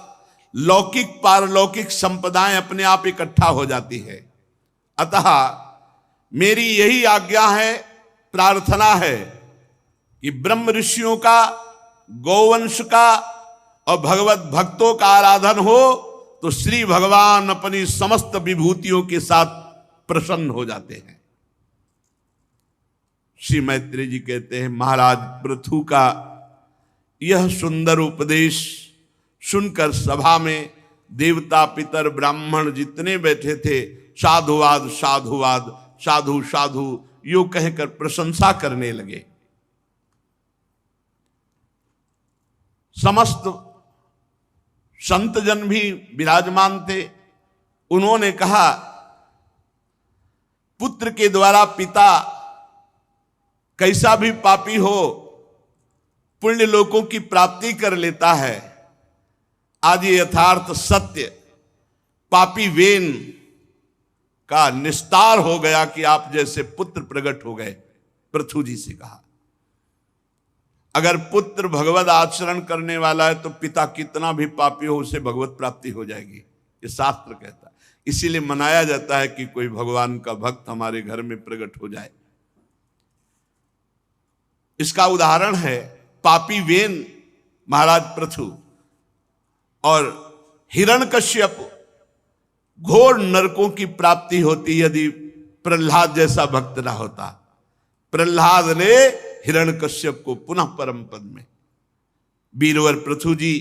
लौकिक पारलौकिक संपदाएं अपने आप इकट्ठा हो जाती है। अतः मेरी यही आज्ञा है, प्रार्थना है कि ब्रह्म ऋषियों का, गौवंश का और भगवत भक्तों का आराधन हो तो श्री भगवान अपनी समस्त विभूतियों के साथ प्रसन्न हो जाते हैं। श्री मैत्रेय जी कहते हैं, महाराज पृथु का यह सुंदर उपदेश सुनकर सभा में देवता पितर ब्राह्मण जितने बैठे थे साधुवाद साधुवाद साधु साधु यो कहकर प्रशंसा करने लगे। समस्त संत जन भी विराजमान थे। उन्होंने कहा, पुत्र के द्वारा पिता कैसा भी पापी हो पुण्य लोकों की प्राप्ति कर लेता है। आज ये यथार्थ सत्य पापी वेन का निस्तार हो गया कि आप जैसे पुत्र प्रकट हो गए। पृथु जी से कहा, अगर पुत्र भगवत आचरण करने वाला है तो पिता कितना भी पापी हो उसे भगवत प्राप्ति हो जाएगी, ये शास्त्र कहता है। इसीलिए मनाया जाता है कि कोई भगवान का भक्त हमारे घर में प्रकट हो जाए। इसका उदाहरण है पापी वेन महाराज पृथु और हिरण्यकश्यप। घोर नरकों की प्राप्ति होती यदि प्रहलाद जैसा भक्त ना होता। प्रहलाद ने हिरण्यकश्यप को पुनः परम पद में। वीरवर पृथु जी,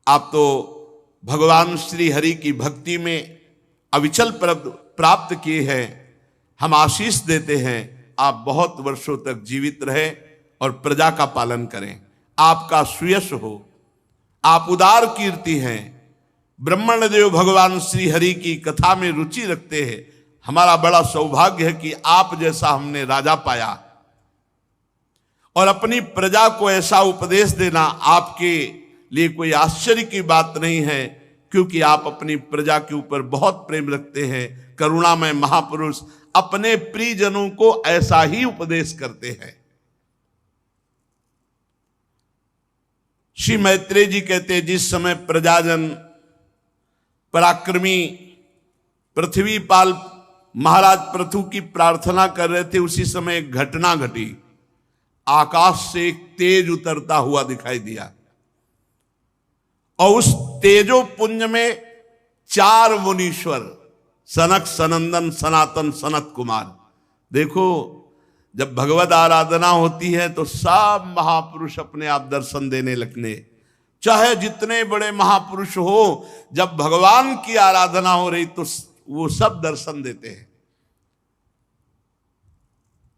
आप तो भगवान श्री हरि की भक्ति में अविचल प्राप्त किए हैं। हम आशीष देते हैं आप बहुत वर्षों तक जीवित रहे और प्रजा का पालन करें, आपका सुयश हो, आप उदार कीर्ति हैं। ब्रह्मण देव भगवान श्री हरि की कथा में रुचि रखते हैं। हमारा बड़ा सौभाग्य है कि आप जैसा हमने राजा पाया और अपनी प्रजा को ऐसा उपदेश देना आपके लिए कोई आश्चर्य की बात नहीं है, क्योंकि आप अपनी प्रजा के ऊपर बहुत प्रेम रखते हैं। करुणामय महापुरुष अपने प्रियजनों को ऐसा ही उपदेश करते हैं। श्री मैत्रेय जी कहते हैं, जिस समय प्रजाजन पराक्रमी पृथ्वीपाल महाराज पृथु की प्रार्थना कर रहे थे, उसी समय एक घटना घटी। आकाश से एक तेज उतरता हुआ दिखाई दिया और उस तेजो पुंज में 4 मुनीश्वर, सनक, सनंदन, सनातन, सनत कुमार। देखो, जब भगवत आराधना होती है तो सब महापुरुष अपने आप दर्शन देने लगने, चाहे जितने बड़े महापुरुष हो, जब भगवान की आराधना हो रही तो वो सब दर्शन देते हैं।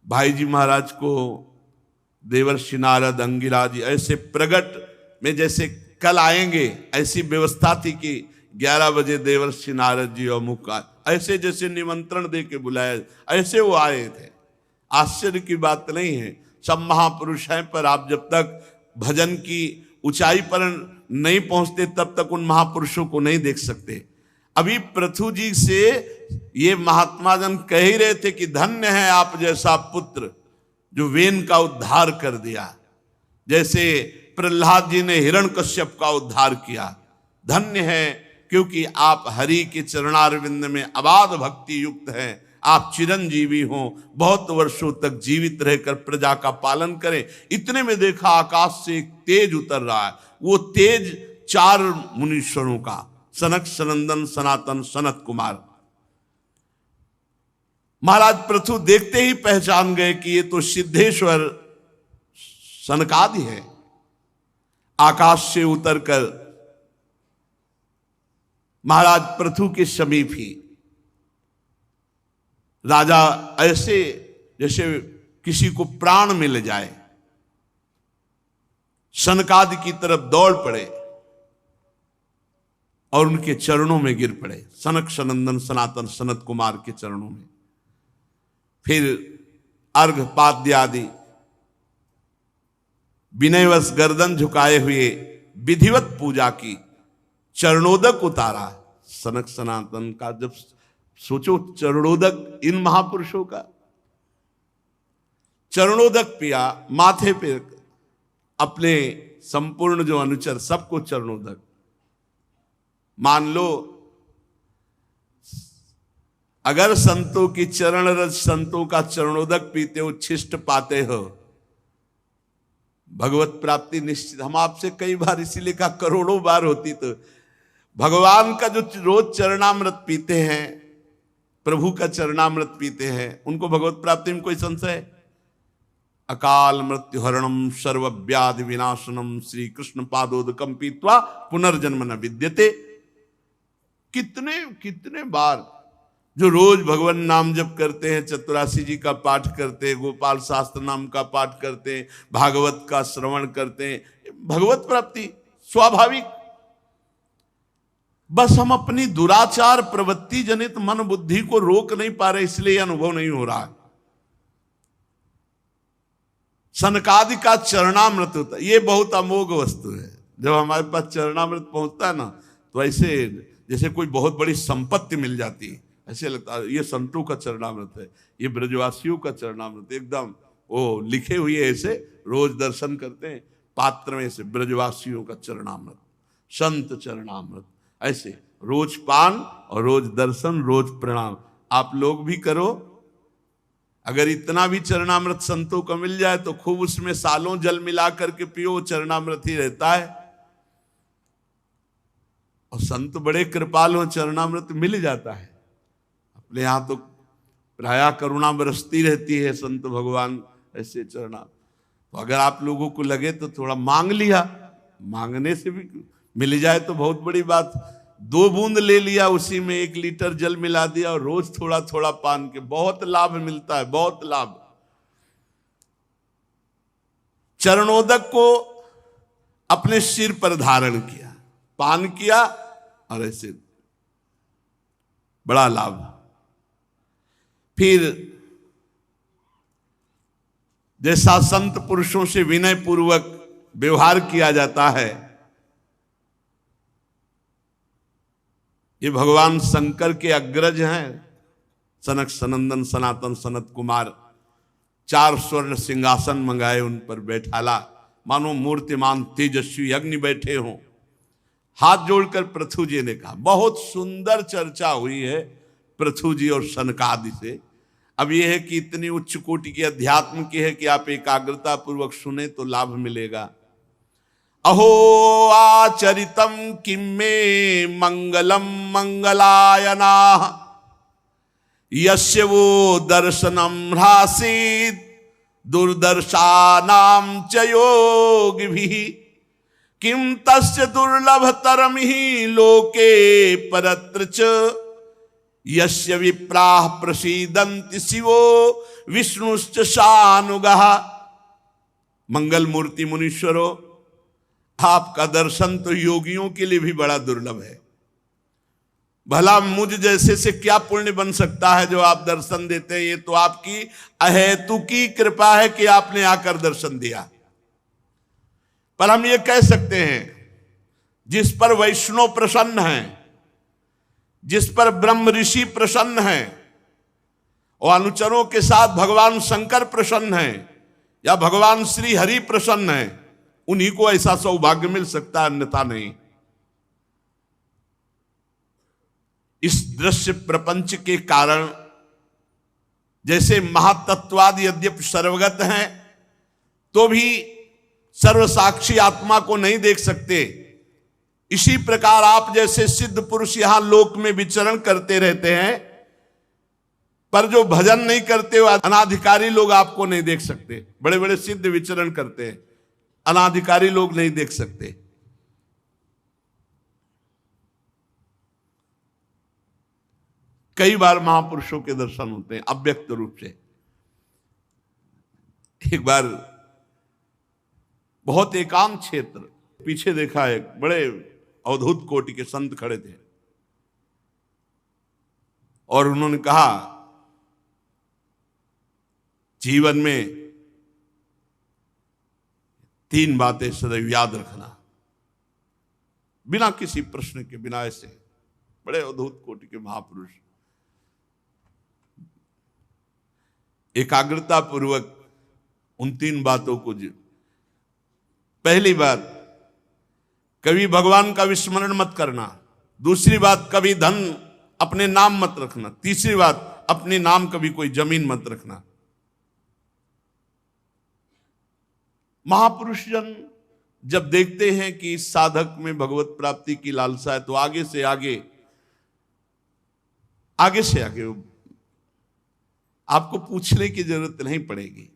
भाई जी महाराज को देवर्षि नारद, अंगिराज ऐसे प्रगट में जैसे कल आएंगे, ऐसी व्यवस्था थी कि 11 बजे देवर्षि नारद जी और मुख ऐसे जैसे निमंत्रण दे के बुलाया, ऐसे वो आए थे। आश्चर्य की बात नहीं है, सब महापुरुष हैं, पर आप जब तक भजन की ऊंचाई पर नहीं पहुंचते तब तक उन महापुरुषों को नहीं देख सकते। अभी पृथु जी से ये महात्मा जन कह ही रहे थे कि धन्य है आप जैसा पुत्र जो वेन का उद्धार कर दिया, जैसे प्रहलाद जी ने हिरण्यकश्यप का उद्धार किया। धन्य है क्योंकि आप हरि के चरणारविंद में अबाध भक्ति युक्त हैं। आप चिरंजीवी हों, बहुत वर्षों तक जीवित रहकर प्रजा का पालन करें। इतने में देखा आकाश से एक तेज उतर रहा है। वो तेज 4 मुनीश्वरों का, सनक, सनंदन, सनातन, सनत कुमार। महाराज पृथु देखते ही पहचान गए कि ये तो सिद्धेश्वर सनकादि है। आकाश से उतरकर महाराज पृथु के समीप ही राजा ऐसे जैसे किसी को प्राण मिल जाए, सनकादि की तरफ दौड़ पड़े और उनके चरणों में गिर पड़े, सनक, सनंदन, सनातन, सनत कुमार के चरणों में। फिर अर्घ पाद्य आदि विनयवश गर्दन झुकाए हुए विधिवत पूजा की, चरणोदक उतारा। सनक सनातन का जब सोचो, चरणोदक इन महापुरुषों का, चरणोदक पिया, माथे पे अपने संपूर्ण जो अनुचर सबको चरणोदक। मान लो अगर संतों की चरण रज, संतों का चरणोदक पीते हो, उच्छिष्ट पाते हो, भगवत प्राप्ति निश्चित। हम आपसे कई बार इसीलिए कहा, करोड़ों बार होती तो भगवान का जो रोज चरणामृत पीते हैं, प्रभु का चरणामृत पीते हैं, उनको भगवत प्राप्ति में कोई संशय है? अकाल मृत्यु हरणम सर्व व्याधि विनाशनम श्री कृष्ण पादोदकम पीत्वा पुनर्जन्म न विद्यते। कितने कितने बार जो रोज भगवान नाम जप करते हैं, चतुरासी जी का पाठ करते हैं, गोपाल शास्त्र नाम का पाठ करते हैं, भागवत का श्रवण करते हैं, भगवत प्राप्ति स्वाभाविक। बस हम अपनी दुराचार प्रवृत्ति जनित मन बुद्धि को रोक नहीं पा रहे, इसलिए अनुभव नहीं हो रहा है। सनकादि का चरणामृत होता है, ये बहुत अमोघ वस्तु है। जब हमारे पास चरणामृत पहुंचता है ना, तो ऐसे जैसे कोई बहुत बड़ी संपत्ति मिल जाती है, ऐसे लगता है ये संतों का चरणामृत है, ये ब्रजवासियों का चरणामृत। एकदम वो लिखे हुए ऐसे रोज दर्शन करते हैं पात्र में से, ब्रजवासियों का चरणामृत, संत चरणामृत, ऐसे रोज पान और रोज दर्शन, रोज प्रणाम। आप लोग भी करो। अगर इतना भी चरणामृत संतों को मिल जाए तो खूब उसमें सालों जल मिला करके पियो, चरणामृत ही रहता है। और संत बड़े कृपाल हो, चरणामृत मिल जाता है। अपने यहां तो प्रायः करुणा बरसती रहती है, संत भगवान ऐसे चरणा। तो अगर आप लोगों को लगे तो थोड़ा मांग लिया, मांगने से भी मिल जाए तो बहुत बड़ी बात। 2 बूंद ले लिया, उसी में 1 लीटर जल मिला दिया और रोज थोड़ा थोड़ा पान के, बहुत लाभ मिलता है, बहुत लाभ। चरणोदक को अपने सिर पर धारण किया, पान किया और ऐसे बड़ा लाभ। फिर जैसा संत पुरुषों से विनय पूर्वक व्यवहार किया जाता है, ये भगवान शंकर के अग्रज हैं, सनक, सनंदन, सनातन, सनत कुमार। 4 स्वर्ण सिंहासन मंगाए, उन पर बैठाला, मानो मूर्तिमान तेजस्वी अग्नि बैठे हों। हाथ जोड़कर पृथु जी ने कहा। बहुत सुंदर चर्चा हुई है पृथु जी और सनकादि से। अब यह है कि इतनी उच्च कोटि के अध्यात्म की है कि आप एकाग्रता पूर्वक सुने तो लाभ मिलेगा। अहो आचरितम किम में मंगलम मंगलायना यस्य वो दर्शनम ह्रासीत दुर्दर्शानाम च योगिभिः किम तस्य दुर्लभतरम ही लोके परत्र च यस्य विप्राः प्रसीदन्ति शिवो विष्णुश्च शानुगः। मंगल मूर्ति मुनीश्वरो, आपका दर्शन तो योगियों के लिए भी बड़ा दुर्लभ है। भला मुझ जैसे से क्या पुण्य बन सकता है जो आप दर्शन देते हैं। ये तो आपकी अहेतुकी कृपा है कि आपने आकर दर्शन दिया। पर हम ये कह सकते हैं, जिस पर वैष्णव प्रसन्न हैं, जिस पर ब्रह्म ऋषि प्रसन्न हैं और अनुचरों के साथ भगवान शंकर प्रसन्न हैं या भगवान श्री हरि प्रसन्न हैं, उन्हीं को ऐसा सौभाग्य मिल सकता है, अन्यथा नहीं। इस दृश्य प्रपंच के कारण जैसे महातत्वाद यद्यपि सर्वगत हैं तो भी सर्वसाक्षी आत्मा को नहीं देख सकते। इसी प्रकार आप जैसे सिद्ध पुरुष यहां लोक में विचरण करते रहते हैं, पर जो भजन नहीं करते वो अनाधिकारी लोग आपको नहीं देख सकते। बड़े बड़े सिद्ध विचरण करते हैं, अनाधिकारी लोग नहीं देख सकते। कई बार महापुरुषों के दर्शन होते हैं अव्यक्त रूप से। एक बार बहुत एकांत क्षेत्र, पीछे देखा है बड़े अवधूत कोटि के संत खड़े थे और उन्होंने कहा, जीवन में 3 बातें सदैव याद रखना, बिना किसी प्रश्न के, बिना ऐसे। बड़े अवधूत कोटि के महापुरुष एकाग्रता पूर्वक उन 3 बातों को पहली बात, कभी भगवान का विस्मरण मत करना। दूसरी बात, कभी धन अपने नाम मत रखना। तीसरी बात, अपने नाम कभी कोई जमीन मत रखना। महापुरुष जन जब देखते हैं कि इस साधक में भगवत प्राप्ति की लालसा है तो आगे से आगे आपको पूछने की जरूरत नहीं पड़ेगी।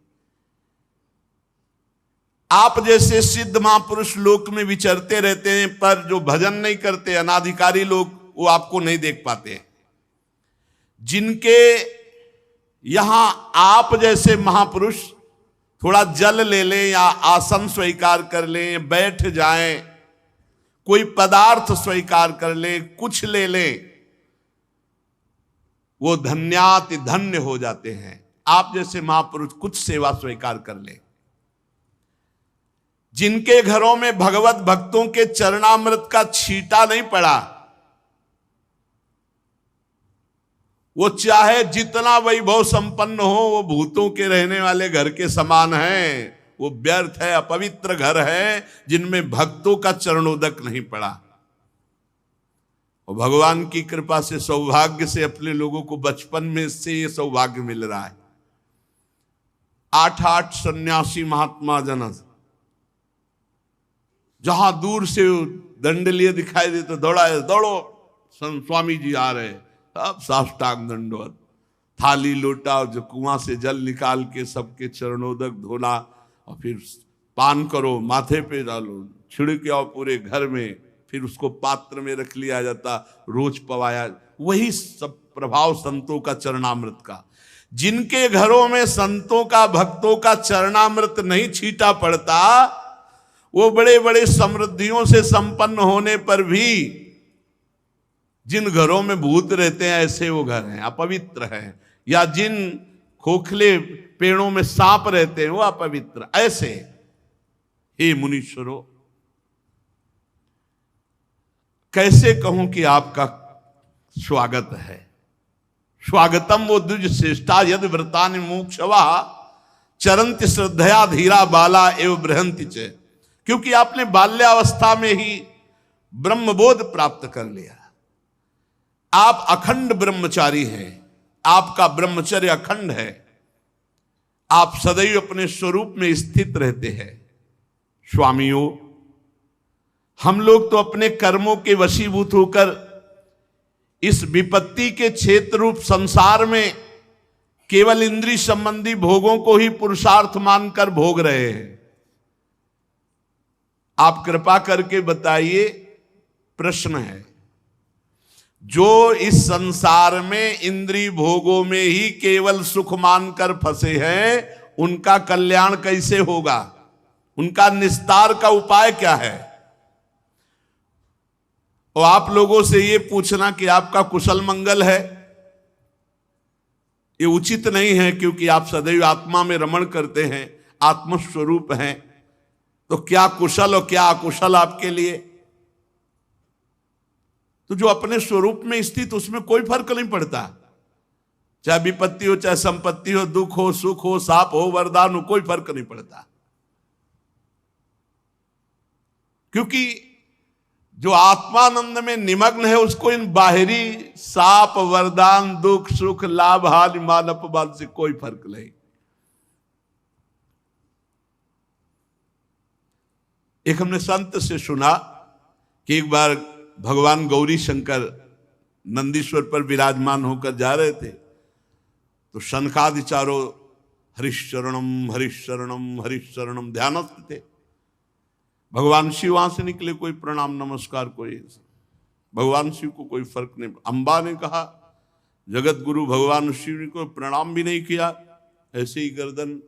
आप जैसे सिद्ध महापुरुष लोक में विचरते रहते हैं, पर जो भजन नहीं करते अनाधिकारी लोग, वो आपको नहीं देख पाते। जिनके यहां आप जैसे महापुरुष थोड़ा जल ले लें या आसन स्वीकार कर लें, बैठ जाएं, कोई पदार्थ स्वीकार कर लें, कुछ ले लें, वो धन्याति धन्य हो जाते हैं। आप जैसे महापुरुष कुछ सेवा स्वीकार कर लें। जिनके घरों में भगवत भक्तों के चरणामृत का छींटा नहीं पड़ा, वो चाहे जितना वैभव संपन्न हो, वो भूतों के रहने वाले घर के समान है। वो व्यर्थ है, अपवित्र घर है जिनमें भक्तों का चरणोदक नहीं पड़ा। और भगवान की कृपा से सौभाग्य से अपने लोगों को बचपन में से ये सौभाग्य मिल रहा है। 8 सन्यासी महात्मा जन जहां दूर से दंड लिए दिखाई दे तो दौड़ो स्वामी जी आ रहे, अब साष्टांग दंडवत, थाली लोटा जो कुआं से जल निकाल के सबके चरणोदक धोना और फिर पान करो, माथे पे डालो, छिड़के आओ पूरे घर में, फिर उसको पात्र में रख लिया जाता, रोज पवाया। वही सब प्रभाव संतों का चरणामृत का। जिनके घरों में संतों का भक्तों का चरणामृत नहीं छीटा पड़ता, वो बड़े बड़े समृद्धियों से संपन्न होने पर भी जिन घरों में भूत रहते हैं ऐसे वो घर हैं, अपवित्र हैं। या जिन खोखले पेड़ों में सांप रहते हैं वो अपवित्र। ऐसे हे मुनीश्वरों, कैसे कहूं कि आपका स्वागत है। स्वागतम वो द्विज श्रेष्ठा यद व्रतानि मोक्षवा चरंति श्रद्धया धीरा बाला एवं बृहंति च। क्योंकि आपने बाल्यावस्था में ही ब्रह्मबोध प्राप्त कर लिया। आप अखंड ब्रह्मचारी हैं, आपका ब्रह्मचर्य अखंड है, आप सदैव अपने स्वरूप में स्थित रहते हैं। स्वामियों, हम लोग तो अपने कर्मों के वशीभूत होकर इस विपत्ति के क्षेत्र रूप संसार में केवल इंद्रिय संबंधी भोगों को ही पुरुषार्थ मानकर भोग रहे हैं। आप कृपा करके बताइए, प्रश्न है, जो इस संसार में इंद्रिय भोगों में ही केवल सुख मानकर फंसे हैं, उनका कल्याण कैसे होगा? उनका निस्तार का उपाय क्या है? और आप लोगों से ये पूछना कि आपका कुशल मंगल है, ये उचित नहीं है, क्योंकि आप सदैव आत्मा में रमण करते हैं, आत्मस्वरूप हैं। तो क्या कुशल और क्या अकुशल आपके लिए? तो जो अपने स्वरूप में स्थित, उसमें कोई फर्क नहीं पड़ता, चाहे विपत्ति हो, चाहे संपत्ति हो, दुख हो, सुख हो, साप हो, वरदान हो, कोई फर्क नहीं पड़ता। क्योंकि जो आत्मानंद में निमग्न है, उसको इन बाहरी साप, वरदान, दुख, सुख, लाभ, हानि, मान, अपमान से कोई फर्क नहीं। एक हमने संत से सुना कि एक बार भगवान गौरी शंकर नंदीश्वर पर विराजमान होकर जा रहे थे, तो शनकादि चारों हरिशरणम हरिशरणम हरिशरणम ध्यानस्थ थे। भगवान शिव वहां से निकले, कोई प्रणाम नमस्कार, कोई भगवान शिव को कोई फर्क नहीं। अंबा ने कहा, जगत गुरु भगवान शिव को प्रणाम भी नहीं किया, ऐसे ही गर्दन,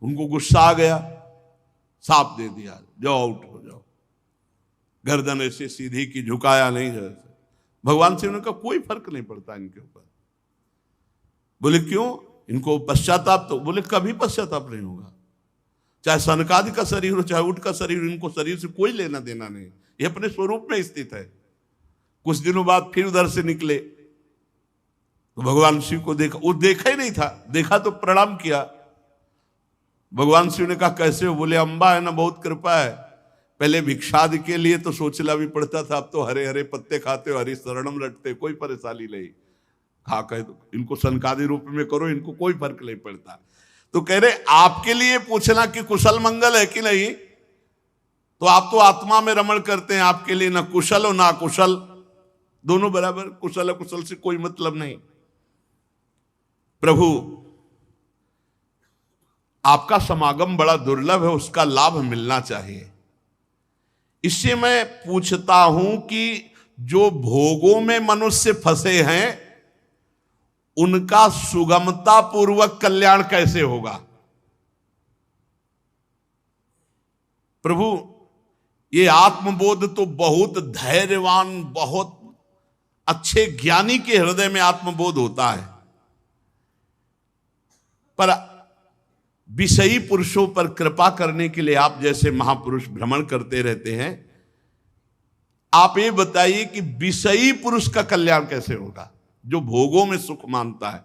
उनको गुस्सा आ गया, साप दे दिया, जाओ आउट हो जाओ। गर्दन ऐसे सीधी की, झुकाया नहीं जैसे। भगवान शिव ने कहा कोई फर्क नहीं पड़ता इनके ऊपर। बोले क्यों? इनको पश्चाताप, तो बोले कभी पश्चाताप नहीं होगा, चाहे सनकादि का शरीर हो, चाहे उठ का शरीर, इनको शरीर से कोई लेना देना नहीं, ये अपने स्वरूप में स्थित है। कुछ दिनों बाद फिर उधर से निकले, तो भगवान शिव को देखा, वो देखा ही नहीं था, देखा तो प्रणाम किया। भगवान शिव ने कहा कैसे हो? बोले अंबा है ना, बहुत कृपा है, पहले भिक्षादि के लिए तो सोचना भी पड़ता था, अब तो हरे हरे पत्ते खाते हो, हरी शरणम रटते, कोई परेशानी नहीं, खा कह दो, इनको सनकादि रूप में करो, इनको कोई फर्क नहीं पड़ता। तो कह रहे आपके लिए पूछना कि कुशल मंगल है कि नहीं, तो आप तो आत्मा में रमण करते हैं, आपके लिए ना कुशल हो ना कुशल, दोनों बराबर, कुशल अकुशल से कोई मतलब नहीं। प्रभु, आपका समागम बड़ा दुर्लभ है, उसका लाभ मिलना चाहिए। इससे मैं पूछता हूं कि जो भोगों में मनुष्य फंसे हैं, उनका सुगमता पूर्वक कल्याण कैसे होगा? प्रभु, ये आत्मबोध तो बहुत धैर्यवान, बहुत अच्छे ज्ञानी के हृदय में आत्मबोध होता है, पर विषयी पुरुषों पर कृपा करने के लिए आप जैसे महापुरुष भ्रमण करते रहते हैं। आप ये बताइए कि विषयी पुरुष का कल्याण कैसे होगा, जो भोगों में सुख मानता है?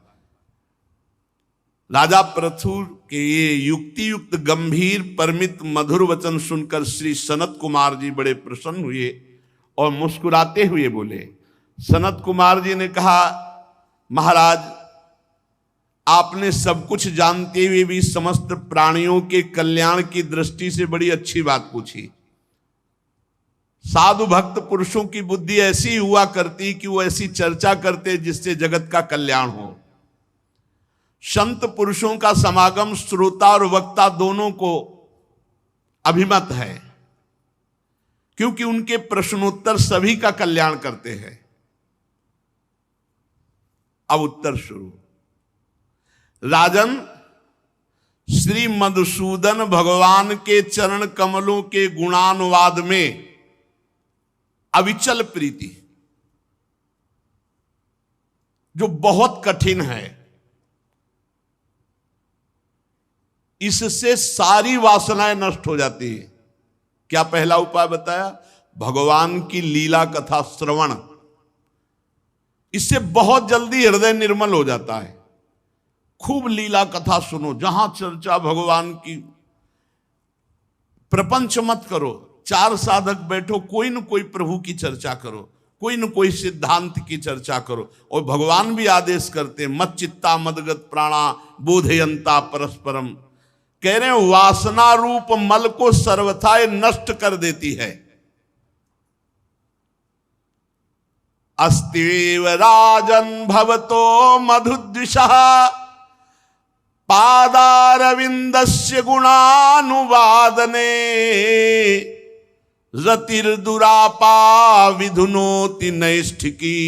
राजा पृथु के ये युक्ति युक्त गंभीर परमित मधुर वचन सुनकर श्री सनत कुमार जी बड़े प्रसन्न हुए और मुस्कुराते हुए बोले। सनत कुमार जी ने कहा, महाराज, आपने सब कुछ जानते हुए भी समस्त प्राणियों के कल्याण की दृष्टि से बड़ी अच्छी बात पूछी। साधु भक्त पुरुषों की बुद्धि ऐसी हुआ करती कि वो ऐसी चर्चा करते जिससे जगत का कल्याण हो। संत पुरुषों का समागम श्रोता और वक्ता दोनों को अभिमत है, क्योंकि उनके प्रश्नोत्तर सभी का कल्याण करते हैं। अब उत्तर शुरू। राजन, श्री मधुसूदन भगवान के चरण कमलों के गुणानुवाद में अविचल प्रीति, जो बहुत कठिन है, इससे सारी वासनाएं नष्ट हो जाती है। क्या पहला उपाय बताया? भगवान की लीला कथा श्रवण, इससे बहुत जल्दी हृदय निर्मल हो जाता है। खूब लीला कथा सुनो, जहां चर्चा भगवान की, प्रपंच मत करो, 4 साधक बैठो, कोई न कोई प्रभु की चर्चा करो, कोई न कोई सिद्धांत की चर्चा करो। और भगवान भी आदेश करते हैं, मत चित्ता मदगत प्राणा बोधयंता परस्परम। कह रहे हैं वासना रूप मल को सर्वथा नष्ट कर देती है। अस्तिव राजन भवतो मधुद्विषः पादारविंदस्य गुणानुवादने रतिर्दुरापा विधुनोति नैष्ठिकी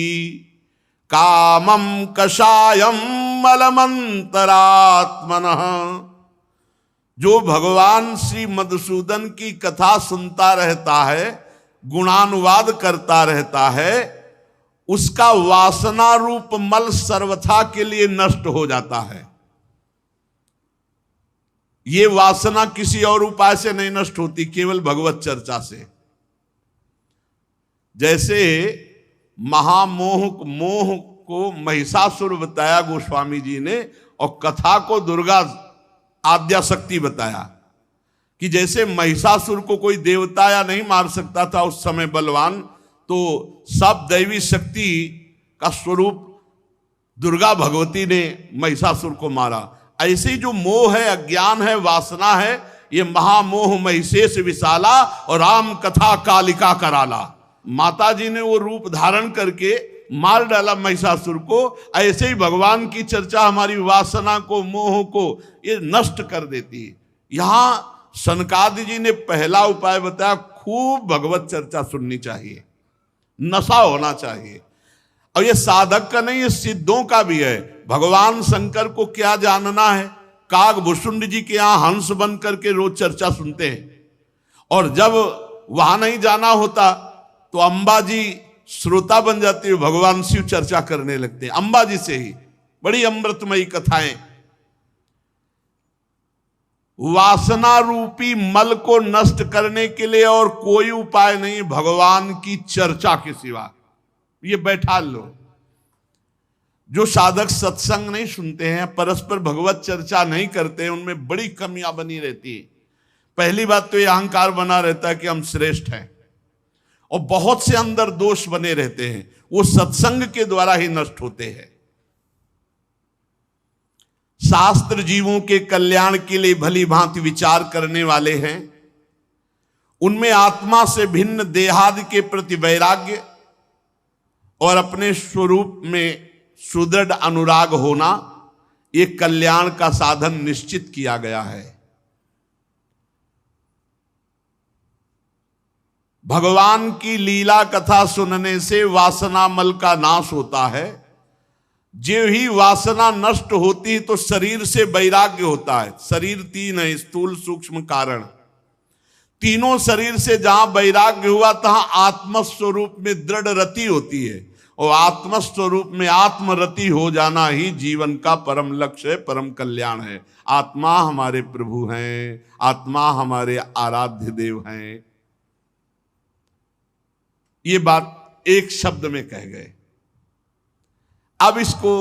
कामं कषायम मलमंतरात्मनः। जो भगवान श्री मधुसूदन की कथा सुनता रहता है, गुणानुवाद करता रहता है, उसका वासना रूप मल सर्वथा के लिए नष्ट हो जाता है। ये वासना किसी और उपाय से नहीं नष्ट होती, केवल भगवत चर्चा से। जैसे मोह को महिषासुर बताया गोस्वामी जी ने, और कथा को दुर्गा आद्याशक्ति बताया कि जैसे महिषासुर को कोई देवता या नहीं मार सकता था उस समय बलवान, तो सब दैवी शक्ति का स्वरूप दुर्गा भगवती ने महिषासुर को मारा। ऐसे ही जो मोह है, अज्ञान है, वासना है, ये महामोह महिषेश विशाला और राम कथा कालिका कराला। माता जी ने वो रूप धारण करके मार डाला महिषासुर को। ऐसे ही भगवान की चर्चा हमारी वासना को, मोह को ये नष्ट कर देती है। यहां सनकादि जी ने पहला उपाय बताया, खूब भगवत चर्चा सुननी चाहिए, नशा होना चाहिए। और ये साधक का नहीं, ये सिद्धों का भी है। भगवान शंकर को क्या जानना है, कागभूषुंड जी के यहां हंस बन करके रोज चर्चा सुनते हैं। और जब वहां नहीं जाना होता तो अंबा जी श्रोता बन जाती है, भगवान शिव चर्चा करने लगते हैं अंबा जी से ही। बड़ी अमृतमयी कथाएं। वासना रूपी मल को नष्ट करने के लिए और कोई उपाय नहीं भगवान की चर्चा के सिवा। ये बैठा लो। जो साधक सत्संग नहीं सुनते हैं, परस्पर भगवत चर्चा नहीं करते हैं, उनमें बड़ी कमियां बनी रहती है। पहली बात तो ये अहंकार बना रहता है कि हम श्रेष्ठ हैं, और बहुत से अंदर दोष बने रहते हैं, वो सत्संग के द्वारा ही नष्ट होते हैं। शास्त्र जीवों के कल्याण के लिए भली भांति विचार करने वाले हैं। उनमें आत्मा से भिन्न देहादि के प्रति वैराग्य और अपने स्वरूप में सुदृढ़ अनुराग होना, ये कल्याण का साधन निश्चित किया गया है। भगवान की लीला कथा सुनने से वासना मल का नाश होता है। जो ही वासना नष्ट होती तो शरीर से वैराग्य होता है। शरीर 3 है, स्थूल सूक्ष्म कारण। तीनों शरीर से जहां वैराग्य हुआ तहां आत्मस्वरूप में दृढ़ रति होती है, और आत्मस्वरूप में आत्मरति हो जाना ही जीवन का परम लक्ष्य है, परम कल्याण है। आत्मा हमारे प्रभु हैं, आत्मा हमारे आराध्य देव हैं। ये बात एक शब्द में कह गए। अब इसको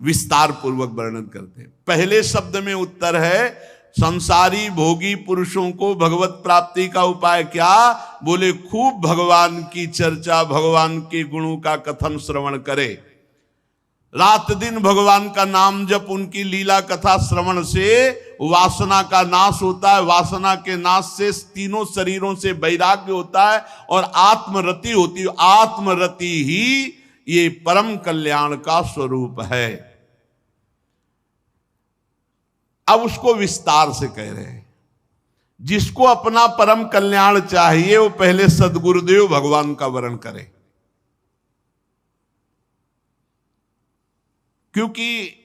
विस्तार पूर्वक वर्णन करते हैं। पहले शब्द में उत्तर है, संसारी भोगी पुरुषों को भगवत प्राप्ति का उपाय क्या? बोले खूब भगवान की चर्चा, भगवान के गुणों का कथन श्रवण करे। रात दिन भगवान का नाम जप, उनकी लीला कथा श्रवण से वासना का नाश होता है। वासना के नाश से तीनों शरीरों से वैराग्य होता है और आत्मरति होती है। आत्मरति ही ये परम कल्याण का स्वरूप है। अब उसको विस्तार से कह रहे हैं। जिसको अपना परम कल्याण चाहिए वो पहले सद्गुरुदेव भगवान का वरण करे, क्योंकि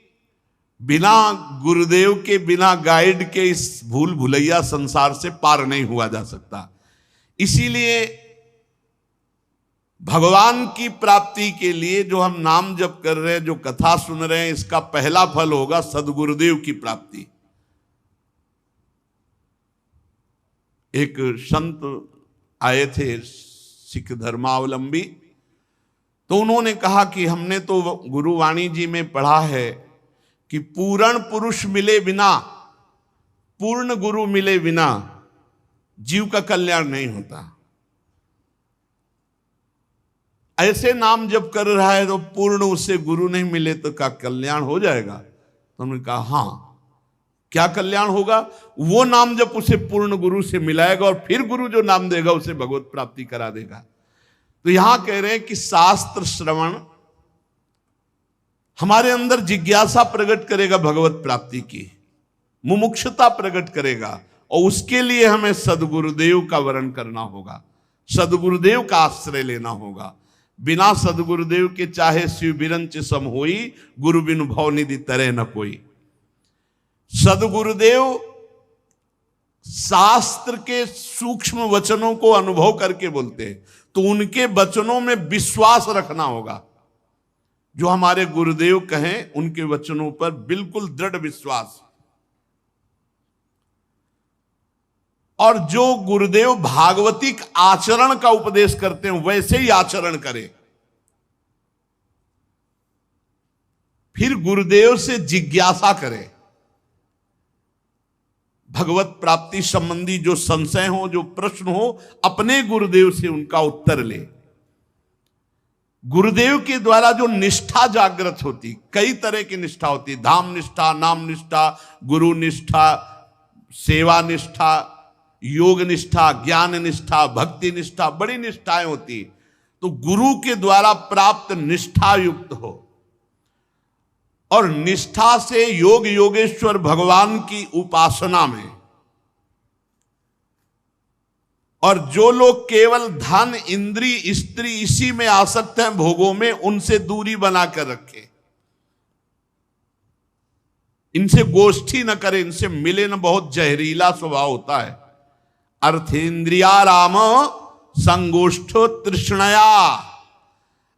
बिना गुरुदेव के, बिना गाइड के इस भूल भुलैया संसार से पार नहीं हुआ जा सकता। इसीलिए भगवान की प्राप्ति के लिए जो हम नाम जप कर रहे हैं, जो कथा सुन रहे हैं, इसका पहला फल होगा सद्गुरुदेव की प्राप्ति। एक संत आए थे सिख धर्मावलंबी, तो उन्होंने कहा कि हमने तो गुरुवाणी जी में पढ़ा है कि पूर्ण पुरुष मिले बिना, पूर्ण गुरु मिले बिना जीव का कल्याण नहीं होता। ऐसे नाम जब कर रहा है तो पूर्ण उसे गुरु नहीं मिले तो क्या कल्याण हो जाएगा? तो हमने कहा हाँ, क्या कल्याण होगा? वो नाम जब उसे पूर्ण गुरु से मिलाएगा और फिर गुरु जो नाम देगा उसे भगवत प्राप्ति करा देगा। तो यहां कह रहे हैं कि शास्त्र श्रवण हमारे अंदर जिज्ञासा प्रकट करेगा, भगवत प्राप्ति की मुमुक्षुता प्रकट करेगा, और उसके लिए हमें सदगुरुदेव का वरण करना होगा, सदगुरुदेव का आश्रय लेना होगा। बिना सदगुरुदेव के चाहे शिव बिरंच सम होई, गुरु बिनु भव निधि तरह न कोई। सदगुरुदेव शास्त्र के सूक्ष्म वचनों को अनुभव करके बोलते हैं, तो उनके वचनों में विश्वास रखना होगा। जो हमारे गुरुदेव कहें उनके वचनों पर बिल्कुल दृढ़ विश्वास। और जो गुरुदेव भागवतिक आचरण का उपदेश करते हैं वैसे ही आचरण करें। फिर गुरुदेव से जिज्ञासा करें, भगवत प्राप्ति संबंधी जो संशय हो, जो प्रश्न हो, अपने गुरुदेव से उनका उत्तर ले। गुरुदेव के द्वारा जो निष्ठा जागृत होती, कई तरह की निष्ठा होती, धाम निष्ठा, नाम निष्ठा, गुरु निष्ठा, सेवा निष्ठा, योग निष्ठा, ज्ञान निष्ठा, भक्ति निष्ठा, बड़ी निष्ठाएं होती। तो गुरु के द्वारा प्राप्त निष्ठा युक्त हो, और निष्ठा से योग योगेश्वर भगवान की उपासना में। और जो लोग केवल धन, इंद्री, स्त्री इसी में आसक्त हैं, भोगों में, उनसे दूरी बनाकर रखे। इनसे गोष्ठी न करें, इनसे मिले न, बहुत जहरीला स्वभाव होता है। अर्थेंद्रिया राम संगोष्ठो तृष्णया।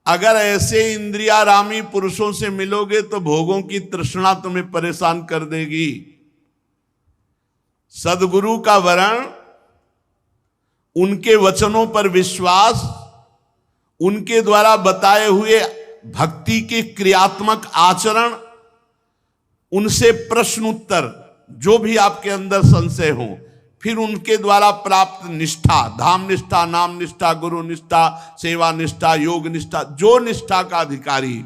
अगर ऐसे इंद्रियारामी पुरुषों से मिलोगे तो भोगों की तृष्णा तुम्हें परेशान कर देगी। सदगुरु का वरण, उनके वचनों पर विश्वास, उनके द्वारा बताए हुए भक्ति के क्रियात्मक आचरण, उनसे प्रश्न उत्तर, जो भी आपके अंदर संशय हो, फिर उनके द्वारा प्राप्त निष्ठा, धाम निष्ठा, नाम निष्ठा, गुरु निष्ठा, सेवा निष्ठा, योग निष्ठा, जो निष्ठा का अधिकारी,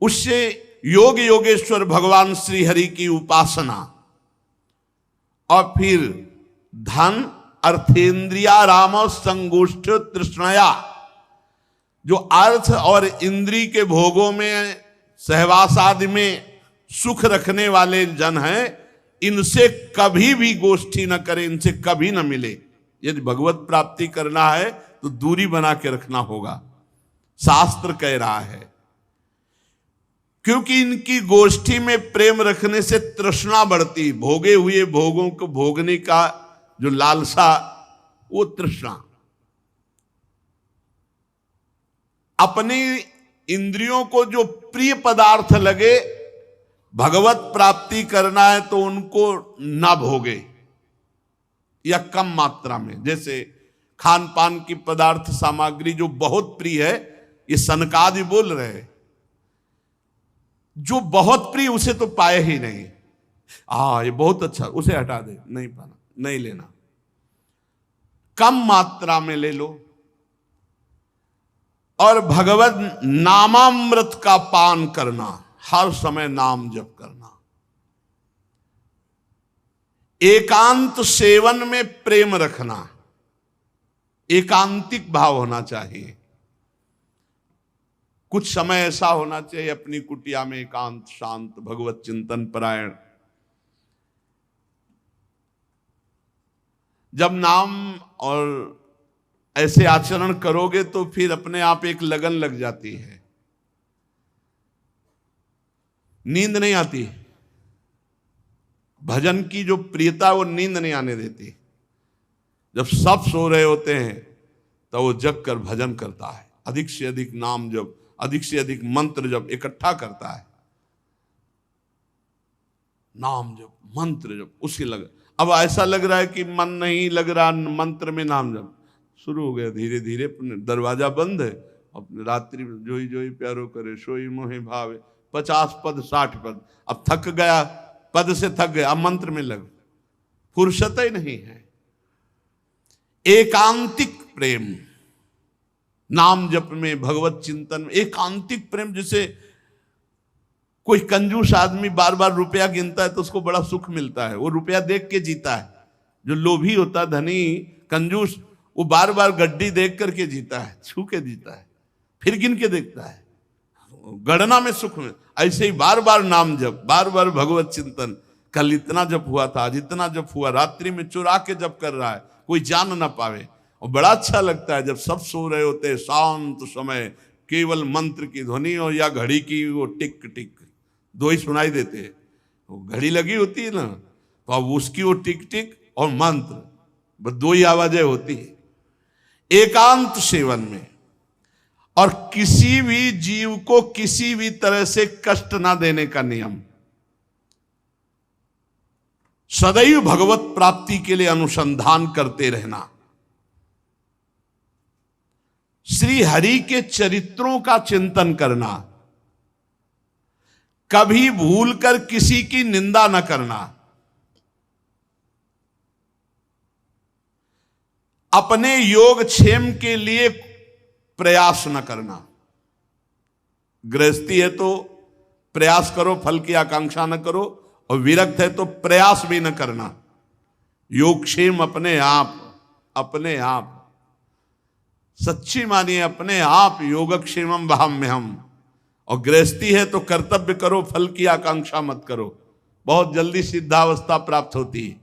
उससे योग योगेश्वर भगवान श्री हरि की उपासना। और फिर धन, अर्थेंद्रिया राम संगोष्ठ तृष्णया। जो अर्थ और इंद्री के भोगों में, सहवास आदि में सुख रखने वाले जन हैं, इनसे कभी भी गोष्ठी न करें, इनसे कभी न मिले। यदि भगवत प्राप्ति करना है तो दूरी बना के रखना होगा, शास्त्र कह रहा है। क्योंकि इनकी गोष्ठी में प्रेम रखने से तृष्णा बढ़ती, भोगे हुए भोगों को भोगने का जो लालसा, वो तृष्णा। अपनी इंद्रियों को जो प्रिय पदार्थ लगे, भगवत प्राप्ति करना है तो उनको ना भोगे, या कम मात्रा में। जैसे खान पान की पदार्थ सामग्री जो बहुत प्रिय है, ये सनकादि बोल रहे हैं, जो बहुत प्रिय उसे तो पाए ही नहीं। ये बहुत अच्छा, उसे हटा दे, नहीं पाना, नहीं लेना, कम मात्रा में ले लो। और भगवत नामामृत का पान करना, हर समय नाम जप करना, एकांत सेवन में प्रेम रखना, एकांतिक भाव होना चाहिए। कुछ समय ऐसा होना चाहिए अपनी कुटिया में एकांत, शांत, भगवत चिंतन परायण। जब नाम और ऐसे आचरण करोगे तो फिर अपने आप एक लगन लग जाती है, नींद नहीं आती। भजन की जो प्रियता, वो नींद नहीं आने देती। जब सब सो रहे होते हैं तो वो जग कर भजन करता है, अधिक से अधिक नाम जप, अधिक से अधिक मंत्र जप इकट्ठा करता है। नाम जप, मंत्र जप, उसी लग। अब ऐसा लग रहा है कि मन नहीं लग रहा मंत्र में, नाम जप शुरू हो गया। धीरे धीरे दरवाजा बंद है, अपने रात्रि जोई जोई प्यारो करे, सोई मोहे भावे। 50 पद 60 पद, अब थक गया, पद से थक गया, अब मंत्र में लग, फुर्सत ही नहीं है। एकांतिक प्रेम, नाम जप में, भगवत चिंतन में, एकांतिक प्रेम। जैसे कोई कंजूस आदमी बार बार रुपया गिनता है तो उसको बड़ा सुख मिलता है, वो रुपया देख के जीता है। जो लोभी होता है, धनी कंजूस, वो बार बार गड्डी देख करके जीता है, छू के जीता है, फिर गिन के देखता है, गणना में सुख में। ऐसे ही बार बार नाम जप, बार बार भगवत चिंतन। कल इतना जप हुआ था, आज इतना जप हुआ, रात्रि में चुरा के जप कर रहा है, कोई जान ना पावे। और बड़ा अच्छा लगता है जब सब सो रहे होते हैं, शांत समय, केवल मंत्र की ध्वनि हो या घड़ी की वो टिक टिक, दो ही सुनाई देते हैं। वो घड़ी लगी होती है ना, तो अब उसकी वो टिक टिक और मंत्र, बस दो ही आवाजें होती है एकांत सेवन में। और किसी भी जीव को किसी भी तरह से कष्ट ना देने का नियम, सदैव भगवत प्राप्ति के लिए अनुसंधान करते रहना, श्री हरि के चरित्रों का चिंतन करना, कभी भूलकर किसी की निंदा न करना, अपने योग क्षेम के लिए प्रयास न करना। गृहस्थी है तो प्रयास करो, फल की आकांक्षा न करो, और विरक्त है तो प्रयास भी न करना। योगक्षेम अपने आप, अपने आप सच्ची मानिए, अपने आप योगक्षेमम वहाम्यहम। और गृहस्थी है तो कर्तव्य करो, फल की आकांक्षा मत करो, बहुत जल्दी सिद्धावस्था प्राप्त होती है।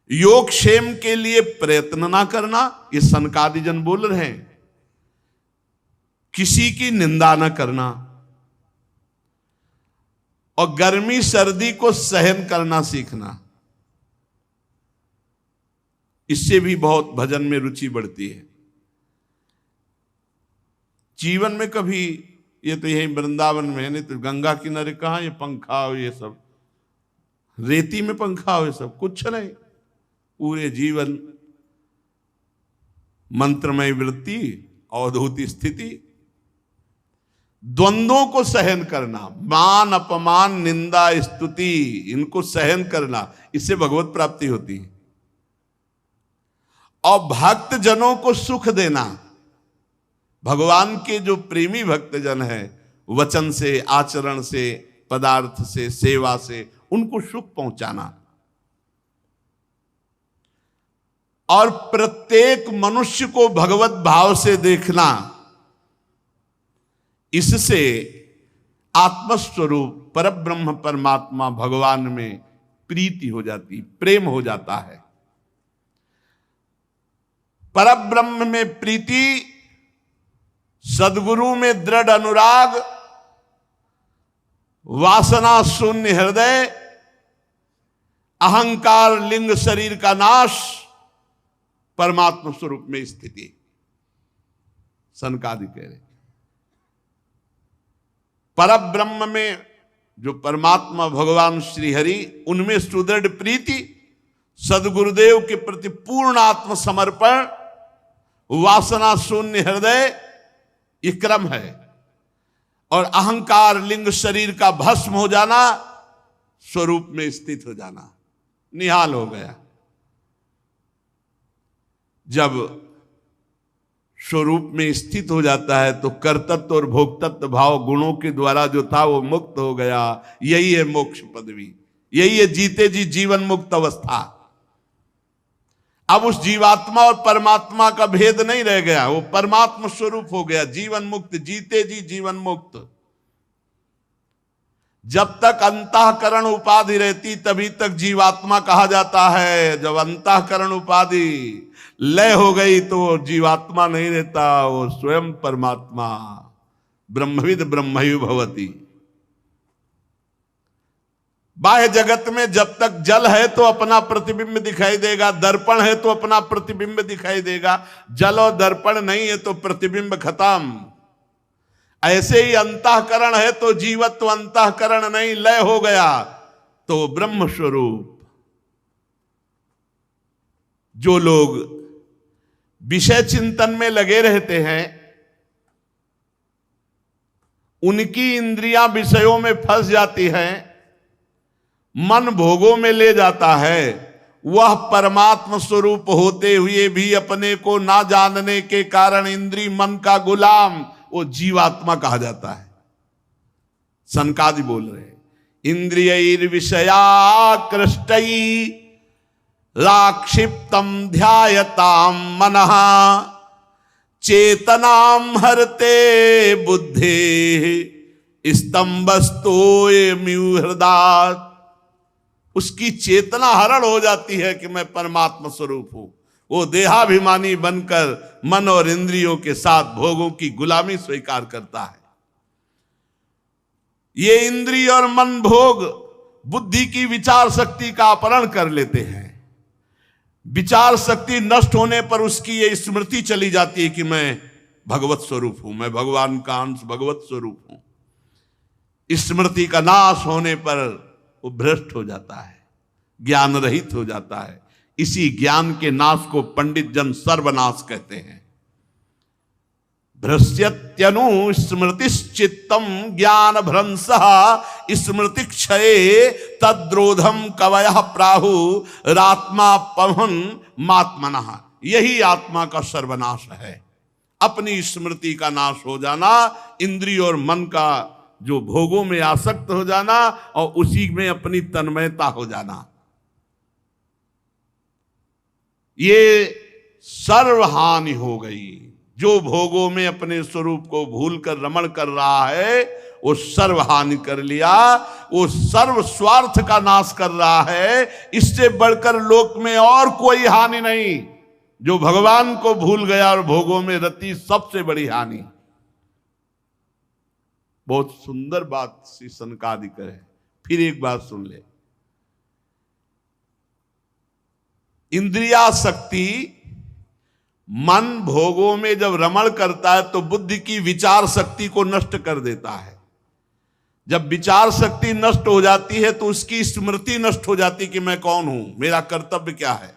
योगक्षेम के लिए प्रयत्न ना करना, ये सनकादि जन बोल रहे हैं। किसी की निंदा ना करना, और गर्मी सर्दी को सहन करना सीखना, इससे भी बहुत भजन में रुचि बढ़ती है। जीवन में कभी, ये तो यही वृंदावन में है, नहीं तो गंगा किनारे कहाँ ये पंखा हो, ये सब रेती में पंखा हो, ये सब कुछ नहीं। पूरे जीवन मंत्रमय वृत्ति, अवधूत स्थिति, द्वंद्वों को सहन करना, मान अपमान निंदा स्तुति, इनको सहन करना, इससे भगवत प्राप्ति होती है। और भक्त जनों को सुख देना, भगवान के जो प्रेमी भक्त जन है, वचन से, आचरण से, पदार्थ से, सेवा से उनको सुख पहुंचाना। और प्रत्येक मनुष्य को भगवत भाव से देखना, इससे आत्मस्वरूप परब्रह्म परमात्मा भगवान में प्रीति हो जाती, प्रेम हो जाता है। परब्रह्म में प्रीति, सद्गुरु में दृढ़ अनुराग, वासना शून्य हृदय, अहंकार लिंग शरीर का नाश, परमात्मा स्वरूप में स्थिति। सनकादि कह रहे परब्रह्म में जो परमात्मा भगवान श्री हरि, उनमें सुदृढ़ प्रीति, सदगुरुदेव के प्रति पूर्ण आत्मसमर्पण, वासना शून्य हृदय, ये क्रम है। और अहंकार लिंग शरीर का भस्म हो जाना, स्वरूप में स्थित हो जाना, निहाल हो गया। जब स्वरूप में स्थित हो जाता है तो कर्तृत्व और भोक्तृत्व भाव गुणों के द्वारा जो था वो मुक्त हो गया। यही है मोक्ष पदवी, यही है जीते जी जीवन मुक्त अवस्था। अब उस जीवात्मा और परमात्मा का भेद नहीं रह गया, वो परमात्मा स्वरूप हो गया, जीवन मुक्त, जीते जी जीवन मुक्त। जब तक अंतःकरण उपाधि रहती तभी तक जीवात्मा कहा जाता है। जब अंतःकरण उपाधि लय हो गई तो जीवात्मा नहीं रहता, वो स्वयं परमात्मा, ब्रह्मविद ब्रह्मयु भवति। बाह्य जगत में जब तक जल है तो अपना प्रतिबिंब दिखाई देगा, दर्पण है तो अपना प्रतिबिंब दिखाई देगा। जल और दर्पण नहीं है तो प्रतिबिंब खत्म। ऐसे ही अंतःकरण है तो जीवत्व अंतःकरण नहीं, लय हो गया तो ब्रह्म स्वरूप। जो लोग विषय चिंतन में लगे रहते हैं, उनकी इंद्रियां विषयों में फंस जाती हैं, मन भोगों में ले जाता है, वह परमात्म स्वरूप होते हुए भी अपने को ना जानने के कारण इंद्रिय मन का गुलाम, वो जीवात्मा कहा जाता है। सनकादि बोल रहे हैं, इंद्रिय विषयाकृष्टई लाक्षिप्तम ध्यायताम मनः चेतनाम हरते बुद्धे स्तंभस्तोयमिव हृदय। उसकी चेतना हरण हो जाती है कि मैं परमात्मा स्वरूप हूं। वो देहाभिमानी बनकर मन और इंद्रियों के साथ भोगों की गुलामी स्वीकार करता है। ये इंद्रिय और मन भोग बुद्धि की विचार शक्ति का अपहरण कर लेते हैं। विचार शक्ति नष्ट होने पर उसकी ये स्मृति चली जाती है कि मैं भगवत स्वरूप हूं, मैं भगवान का अंश भगवत स्वरूप हूं। स्मृति का नाश होने पर वो भ्रष्ट हो जाता है, ज्ञान रहित हो जाता है। इसी ज्ञान के नाश को पंडित जन सर्वनाश कहते हैं। भ्रस्यत्यनु स्मृतिश्चित्तम ज्ञान भ्रंशः स्मृति क्षये तद्रोधम कवयः प्राहु रात्मा पवन मात्मनः। यही आत्मा का सर्वनाश है, अपनी स्मृति का नाश हो जाना, इंद्रिय और मन का जो भोगों में आसक्त हो जाना और उसी में अपनी तन्मयता हो जाना। ये सर्वहानि हो गई। जो भोगों में अपने स्वरूप को भूलकर रमण कर रहा है वो सर्वहानि कर लिया, वो सर्व स्वार्थ का नाश कर रहा है। इससे बढ़कर लोक में और कोई हानि नहीं। जो भगवान को भूल गया और भोगों में रति, सबसे बड़ी हानि। बहुत सुंदर बात श्री सनकादि कहे। फिर एक बात सुन ले, इंद्रिया शक्ति मन भोगों में जब रमण करता है तो बुद्धि की विचार शक्ति को नष्ट कर देता है। जब विचार शक्ति नष्ट हो जाती है तो उसकी स्मृति नष्ट हो जाती कि मैं कौन हूं, मेरा कर्तव्य क्या है।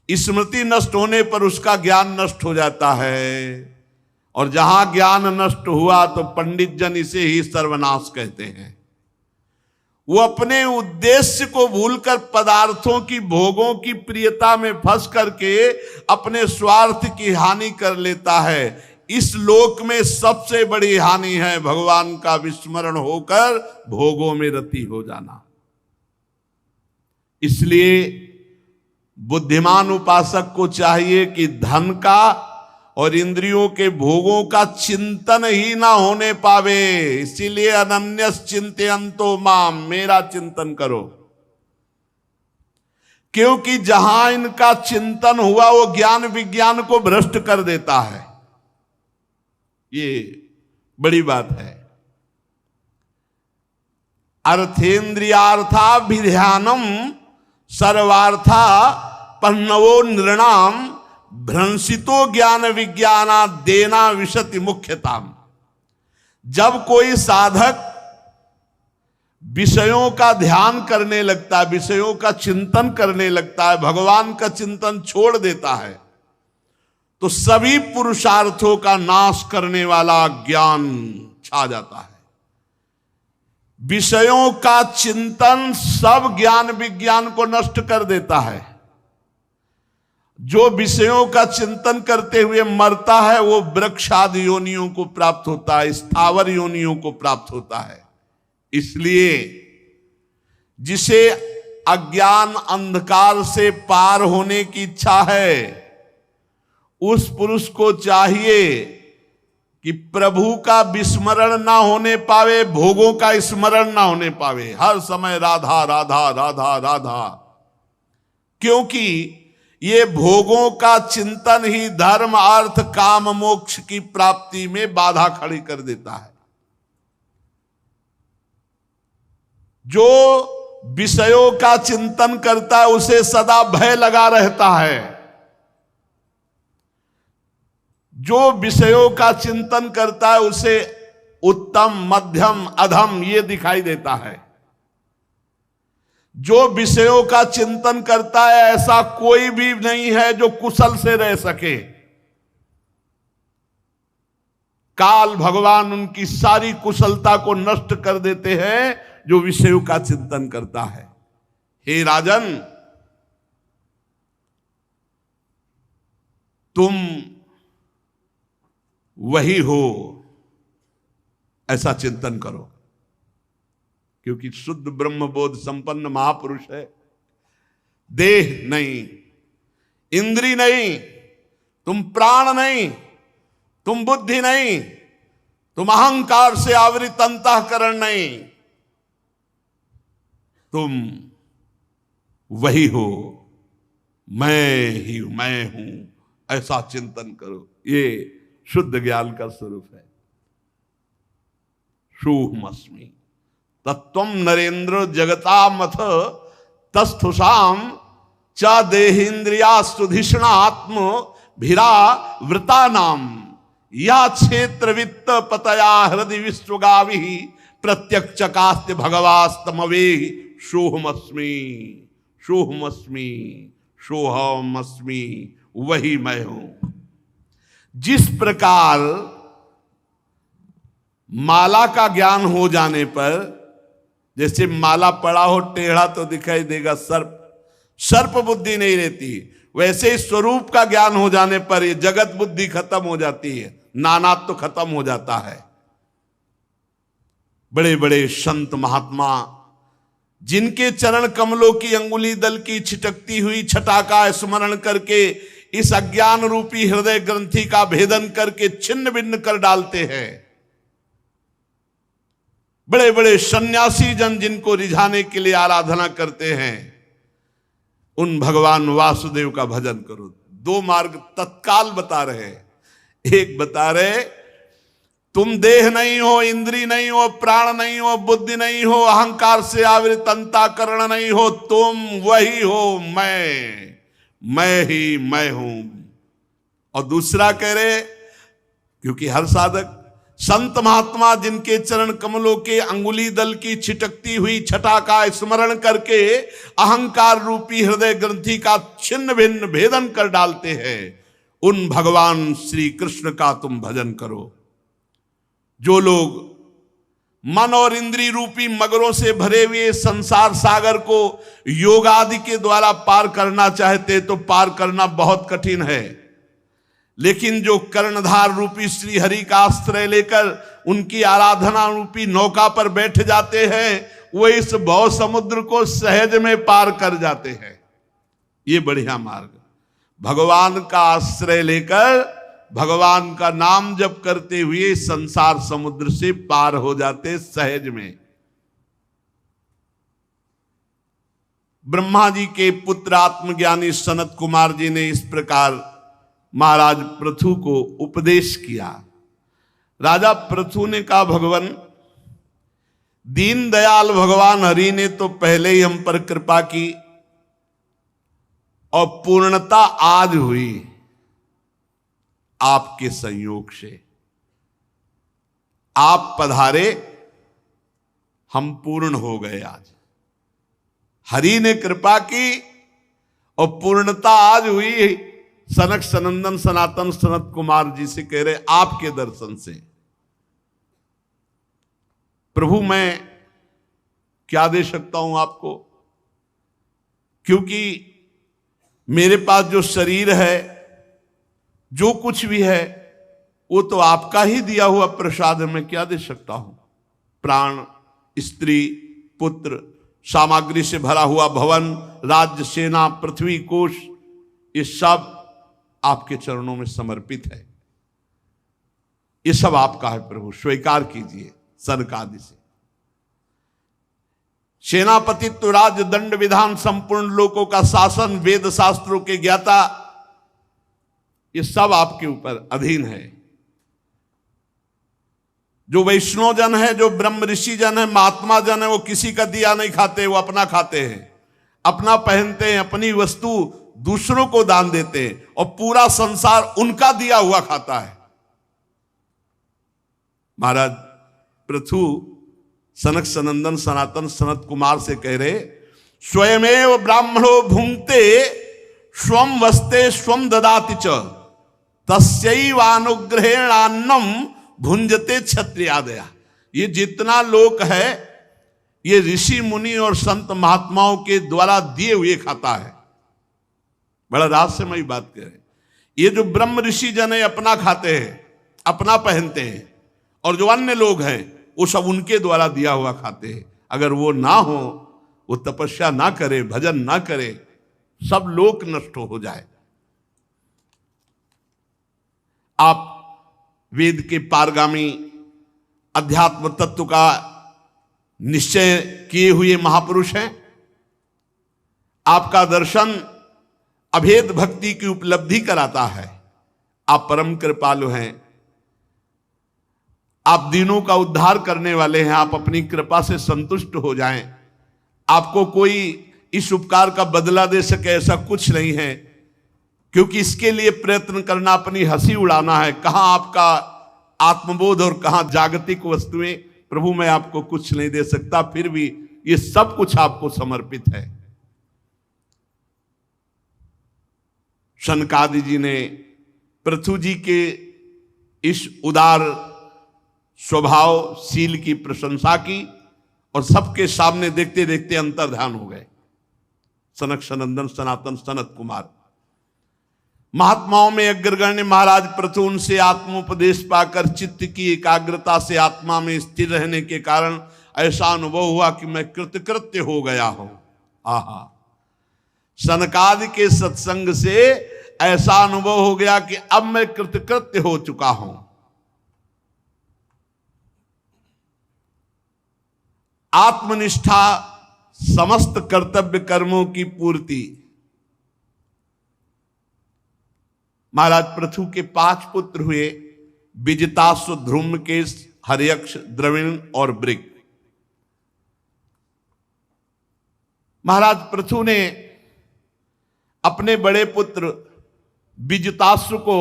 स्मृति नष्ट होने पर उसका ज्ञान नष्ट हो जाता है। और जहां ज्ञान नष्ट हुआ तो पंडित जन इसे ही सर्वनाश कहते हैं। वो अपने उद्देश्य को भूलकर पदार्थों की भोगों की प्रियता में फंस करके अपने स्वार्थ की हानि कर लेता है। इस लोक में सबसे बड़ी हानि है भगवान का विस्मरण होकर भोगों में रति हो जाना। इसलिए बुद्धिमान उपासक को चाहिए कि धन का और इंद्रियों के भोगों का चिंतन ही ना होने पावे। इसीलिए अनन्यस चिंतयन्तो माम, मेरा चिंतन करो। क्योंकि जहां इनका चिंतन हुआ वो ज्ञान विज्ञान को भ्रष्ट कर देता है। ये बड़ी बात है। अर्थेन्द्रियार्थाभिध्यानम सर्वार्था पन्नवो नृणाम भ्रंसितो ज्ञान विज्ञाना देना विशति मुख्यताम। जब कोई साधक विषयों का ध्यान करने लगता है, विषयों का चिंतन करने लगता है, भगवान का चिंतन छोड़ देता है, तो सभी पुरुषार्थों का नाश करने वाला ज्ञान छा जाता है। विषयों का चिंतन सब ज्ञान विज्ञान को नष्ट कर देता है। जो विषयों का चिंतन करते हुए मरता है वो वृक्षादि योनियों को प्राप्त होता है, स्थावर योनियों को प्राप्त होता है। इसलिए जिसे अज्ञान अंधकार से पार होने की इच्छा है उस पुरुष को चाहिए कि प्रभु का विस्मरण ना होने पावे, भोगों का स्मरण ना होने पावे, हर समय राधा राधा राधा राधा। क्योंकि ये भोगों का चिंतन ही धर्म अर्थ काम मोक्ष की प्राप्ति में बाधा खड़ी कर देता है। जो विषयों का चिंतन करता है उसे सदा भय लगा रहता है। जो विषयों का चिंतन करता है उसे उत्तम मध्यम अधम ये दिखाई देता है। जो विषयों का चिंतन करता है ऐसा कोई भी नहीं है जो कुशल से रह सके। काल भगवान उनकी सारी कुशलता को नष्ट कर देते हैं जो विषयों का चिंतन करता है। हे राजन, तुम वही हो, ऐसा चिंतन करो। क्योंकि शुद्ध ब्रह्म बोध संपन्न महापुरुष है। देह नहीं, इंद्री नहीं, तुम प्राण नहीं, तुम बुद्धि नहीं, तुम अहंकार से आवृत अंतःकरण नहीं, तुम वही हो, मैं ही मैं हूं, ऐसा चिंतन करो। ये शुद्ध ज्ञान का स्वरूप है। सोहमस्मि तत्त्वं नरेंद्र जगतामथ तस्थुषाम च देहेन्द्रियास्तुधिष्णात्म भिरा वृतानाम या क्षेत्र वित्त पतया हृदय विश्वगावि प्रत्यक्षकास्त्य भगवास्तमवे सोहमस्मि सोहमस्मि सोहमस्मि, वही मैं हूं। जिस प्रकार माला का ज्ञान हो जाने पर, जैसे माला पड़ा हो टेढ़ा तो दिखाई देगा, सर्प बुद्धि नहीं रहती, वैसे ही स्वरूप का ज्ञान हो जाने पर ये जगत बुद्धि खत्म हो जाती है, नानात्व तो खत्म हो जाता है। बड़े बड़े संत महात्मा जिनके चरण कमलों की अंगुली दल की छिटकती हुई छटा का स्मरण करके इस अज्ञान रूपी हृदय ग्रंथि का भेदन करके छिन्न भिन्न कर डालते हैं। बड़े बड़े सन्यासी जन जिनको रिझाने के लिए आराधना करते हैं, उन भगवान वासुदेव का भजन करो। दो मार्ग तत्काल बता रहे। एक बता रहे तुम देह नहीं हो, इंद्री नहीं हो, प्राण नहीं हो, बुद्धि नहीं हो, अहंकार से आवृत अंतःकरण नहीं हो, तुम वही हो, मैं ही मैं हूं। और दूसरा कह रहे, क्योंकि हर साधक संत महात्मा जिनके चरण कमलों के अंगुली दल की छिटकती हुई छटा का स्मरण करके अहंकार रूपी हृदय ग्रंथि का छिन्न भिन्न भेदन कर डालते हैं, उन भगवान श्री कृष्ण का तुम भजन करो। जो लोग मन और इंद्री रूपी मगरों से भरे हुए संसार सागर को योग आदि के द्वारा पार करना चाहते, तो पार करना बहुत कठिन है। लेकिन जो कर्णधार रूपी श्री हरि का आश्रय लेकर उनकी आराधना रूपी नौका पर बैठ जाते हैं, वो इस भव समुद्र को सहज में पार कर जाते हैं। ये बढ़िया मार्ग, भगवान का आश्रय लेकर भगवान का नाम जप करते हुए संसार समुद्र से पार हो जाते सहज में। ब्रह्मा जी के पुत्र आत्मज्ञानी सनत कुमार जी ने इस प्रकार महाराज पृथु को उपदेश किया। राजा पृथु ने कहा, भगवान दीन दयाल भगवान हरि ने तो पहले ही हम पर कृपा की और पूर्णता आज हुई आपके संयोग से। आप पधारे, हम पूर्ण हो गए। आज हरि ने कृपा की और पूर्णता आज हुई। सनक सनंदन सनातन सनत कुमार जी से कह रहे, आपके दर्शन से प्रभु मैं क्या दे सकता हूं आपको, क्योंकि मेरे पास जो शरीर है, जो कुछ भी है, वो तो आपका ही दिया हुआ प्रसाद है। मैं क्या दे सकता हूं? प्राण, स्त्री, पुत्र, सामग्री से भरा हुआ भवन, राज्य, सेना, पृथ्वी, कोश, ये सब आपके चरणों में समर्पित है। ये सब आपका है प्रभु, स्वीकार कीजिए। सनकादि से सेनापतित्व, राज्य, दंड, विधान, संपूर्ण लोकों का शासन, वेद शास्त्रों के ज्ञाता, ये सब आपके ऊपर अधीन है। जो वैष्णव जन है, जो ब्रह्म ऋषि जन है, महात्मा जन है, वो किसी का दिया नहीं खाते, वो अपना खाते हैं, अपना पहनते हैं, अपनी वस्तु दूसरों को दान देते हैं, और पूरा संसार उनका दिया हुआ खाता है। महाराज पृथु सनक सनंदन सनातन सनत कुमार से कह रहे, स्वयमेव ब्राह्मणो भुंक्ते स्वम वस्ते स्वम ददाति च तस्यैवानुग्रहेणान्नम भुंजते क्षत्रियादया। ये जितना लोक है, ये ऋषि मुनि और संत महात्माओं के द्वारा दिए हुए खाता है। बड़ा रहस्यमयी बात कह रहे। ये जो ब्रह्म ऋषि जन है अपना खाते हैं, अपना पहनते हैं, और जो अन्य लोग हैं वो सब उनके द्वारा दिया हुआ खाते हैं। अगर वो ना हो, वो तपस्या ना करे, भजन ना करे, सब लोक नष्ट हो जाए। आप वेद के पारगामी अध्यात्म तत्व का निश्चय किए हुए महापुरुष हैं। आपका दर्शन अभेद भक्ति की उपलब्धि कराता है। आप परम कृपालु हैं, आप दीनों का उद्धार करने वाले हैं। आप अपनी कृपा से संतुष्ट हो जाएं। आपको कोई इस उपकार का बदला दे सके ऐसा कुछ नहीं है, क्योंकि इसके लिए प्रयत्न करना अपनी हंसी उड़ाना है। कहां आपका आत्मबोध और कहां जागतिक वस्तुएं। प्रभु मैं आपको कुछ नहीं दे सकता, फिर भी ये सब कुछ आपको समर्पित है। शनकादि जी ने पृथु जी के इस उदार स्वभावशील की प्रशंसा की और सबके सामने देखते देखते अंतर्ध्यान हो गए। सनक सनंदन सनातन सनत कुमार महात्माओं में अग्रगण्य महाराज पृथु उनसे आत्मोपदेश पाकर चित्त की एकाग्रता से आत्मा में स्थिर रहने के कारण ऐसा अनुभव हुआ कि मैं कृतकृत्य हो गया हूं। आहा, सनकादि के सत्संग से ऐसा अनुभव हो गया कि अब मैं कृतकृत्य हो चुका हूं। आत्मनिष्ठा समस्त कर्तव्य कर्मों की पूर्ति। महाराज पृथु के 5 पुत्र हुए, विजिताश्व, ध्रुमकेश, हर्यक्ष, द्रविण और वृक। महाराज पृथु ने अपने बड़े पुत्र विजिताश्व को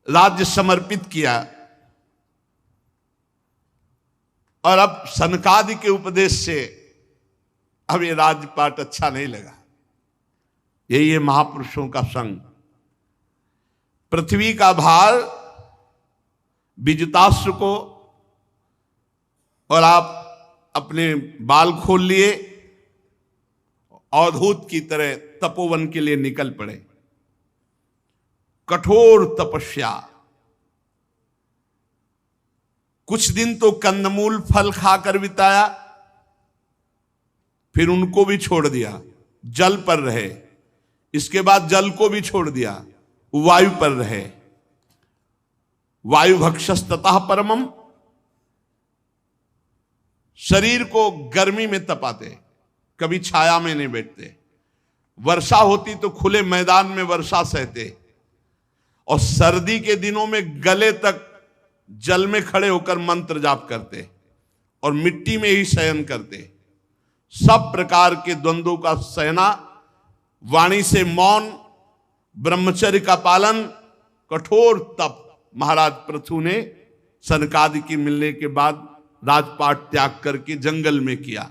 राज्य समर्पित किया और अब सनकादि के उपदेश से अब ये राजपाट अच्छा नहीं लगा। यही है महापुरुषों का संग। पृथ्वी का भार विजिताश्व को, और आप अपने बाल खोल लिए, अवधूत की तरह तपोवन के लिए निकल पड़े। कठोर तपस्या, कुछ दिन तो कंदमूल फल खाकर बिताया, फिर उनको भी छोड़ दिया, जल पर रहे। इसके बाद जल को भी छोड़ दिया, वायु पर रहे। वायु भक्षस्ततः परमम, शरीर को गर्मी में तपाते, कभी छाया में नहीं बैठते। वर्षा होती तो खुले मैदान में वर्षा सहते, और सर्दी के दिनों में गले तक जल में खड़े होकर मंत्र जाप करते और मिट्टी में ही शयन करते। सब प्रकार के द्वंद्वों का सहना, वाणी से मौन, ब्रह्मचर्य का पालन, कठोर तप महाराज पृथु ने सनकादि की मिलने के बाद राजपाट त्याग करके जंगल में किया।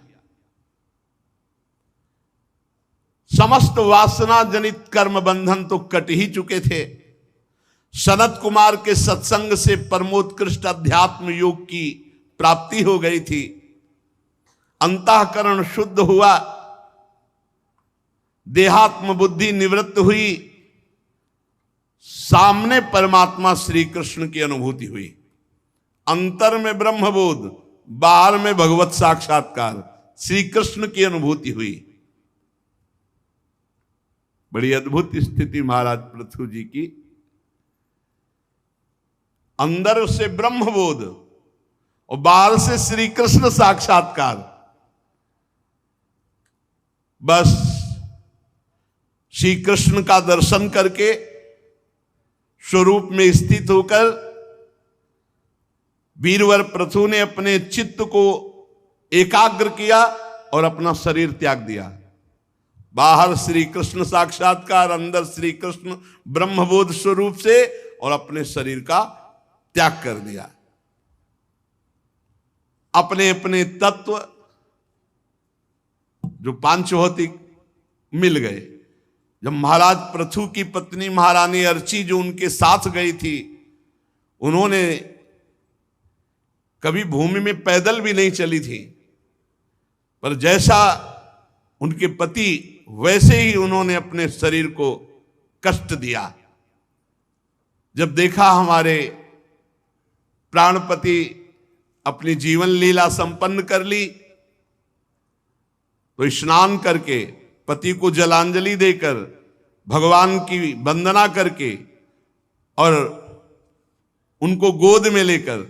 समस्त वासना जनित कर्म बंधन तो कट ही चुके थे। सनत कुमार के सत्संग से परमोत्कृष्ट अध्यात्म योग की प्राप्ति हो गई थी। अंतःकरण शुद्ध हुआ, देहात्म बुद्धि निवृत्त हुई, सामने परमात्मा श्री कृष्ण की अनुभूति हुई। अंतर में ब्रह्मबोध, बाहर में भगवत साक्षात्कार, श्री कृष्ण की अनुभूति हुई। बड़ी अद्भुत स्थिति महाराज पृथु जी की। अंदर से ब्रह्मबोध और बाहर से श्री कृष्ण साक्षात्कार। बस श्री कृष्ण का दर्शन करके स्वरूप में स्थित होकर वीरवर पृथु ने अपने चित्त को एकाग्र किया और अपना शरीर त्याग दिया। बाहर श्री कृष्ण साक्षात्कार, अंदर श्री कृष्ण ब्रह्मबोध स्वरूप से, और अपने शरीर का त्याग कर दिया। अपने अपने तत्व जो पांचभौतिक मिल गए। जब महाराज पृथु की पत्नी महारानी अर्ची जो उनके साथ गई थी, उन्होंने कभी भूमि में पैदल भी नहीं चली थी, पर जैसा उनके पति वैसे ही उन्होंने अपने शरीर को कष्ट दिया। जब देखा हमारे प्राणपति अपनी जीवन लीला संपन्न कर ली, तो स्नान करके पति को जलांजलि देकर भगवान की वंदना करके और उनको गोद में लेकर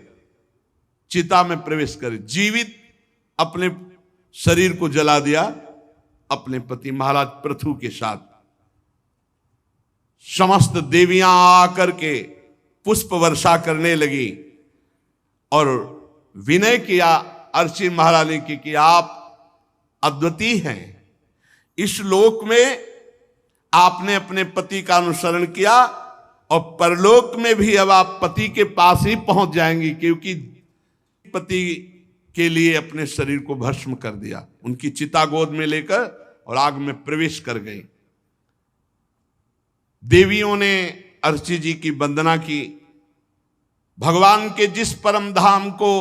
चिता में प्रवेश कर जीवित अपने शरीर को जला दिया अपने पति महाराज पृथु के साथ। समस्त देवियां आकर के पुष्प वर्षा करने लगी और विनय किया अर्ची महारानी की कि आप अद्वितीय हैं, इस लोक में आपने अपने पति का अनुसरण किया और परलोक में भी अब आप पति के पास ही पहुंच जाएंगी, क्योंकि पति के लिए अपने शरीर को भस्म कर दिया। उनकी चिता गोद में लेकर और आग में प्रवेश कर गई। देवियों ने अर्ची जी की वंदना की। भगवान के जिस परम धाम को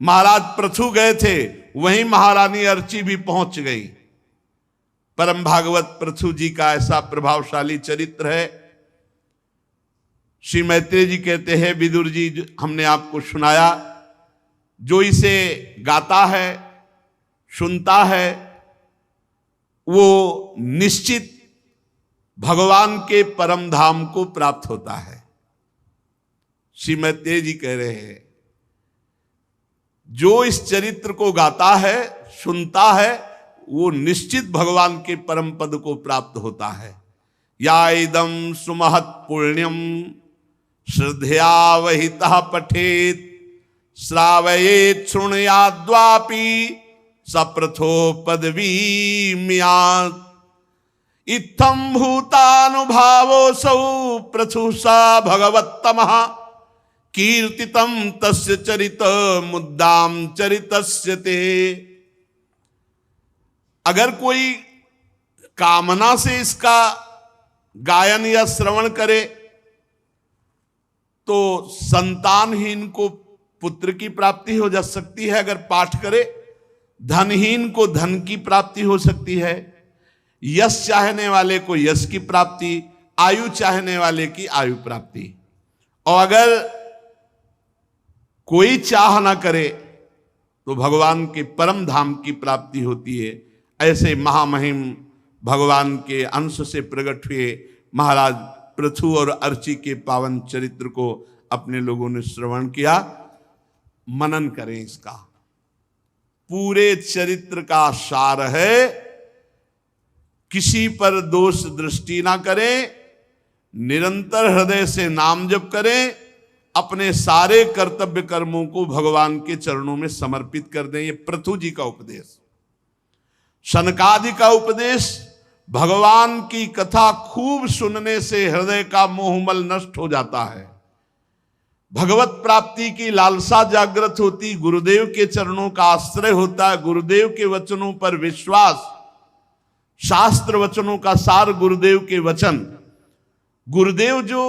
महाराज पृथु गए थे वहीं महारानी अर्ची भी पहुंच गई। परम भागवत पृथु जी का ऐसा प्रभावशाली चरित्र है। श्री मैत्रेय जी कहते हैं, विदुर जी हमने आपको सुनाया, जो इसे गाता है सुनता है वो निश्चित भगवान के परम धाम को प्राप्त होता है। श्री मैत्रेय जी कह रहे हैं, जो इस चरित्र को गाता है सुनता है वो निश्चित भगवान के परम पद को प्राप्त होता है। या इदम सुमहत पुण्यम श्रद्धया वहितः पठेत श्रावयेत शृणुयाद्वापि सप्रथो पदवी मियात्। इत्थं भूतानुभावोऽसौ पृथुषा भगवत्तमः कीर्तितं तस्य चरित मुद्दाम चरितस्य ते। अगर कोई कामना से इसका गायन या श्रवण करे तो संतानहीन को पुत्र की प्राप्ति हो जा सकती है, अगर पाठ करे धनहीन को धन की प्राप्ति हो सकती है, यश चाहने वाले को यश की प्राप्ति, आयु चाहने वाले की आयु प्राप्ति। और अगर कोई चाह ना करे तो भगवान के परम धाम की प्राप्ति होती है। ऐसे महामहिम भगवान के अंश से प्रकट हुए महाराज पृथु और अर्ची के पावन चरित्र को अपने लोगों ने श्रवण किया। मनन करें इसका। पूरे चरित्र का सार है, किसी पर दोष दृष्टि ना करें, निरंतर हृदय से नाम जप करें, अपने सारे कर्तव्य कर्मों को भगवान के चरणों में समर्पित कर दें। ये पृथु जी का उपदेश, सनकादि का उपदेश। भगवान की कथा खूब सुनने से हृदय का मोहमल नष्ट हो जाता है, भगवत प्राप्ति की लालसा जागृत होती, गुरुदेव के चरणों का आश्रय होता है, गुरुदेव के वचनों पर विश्वास, शास्त्र वचनों का सार गुरुदेव के वचन। गुरुदेव जो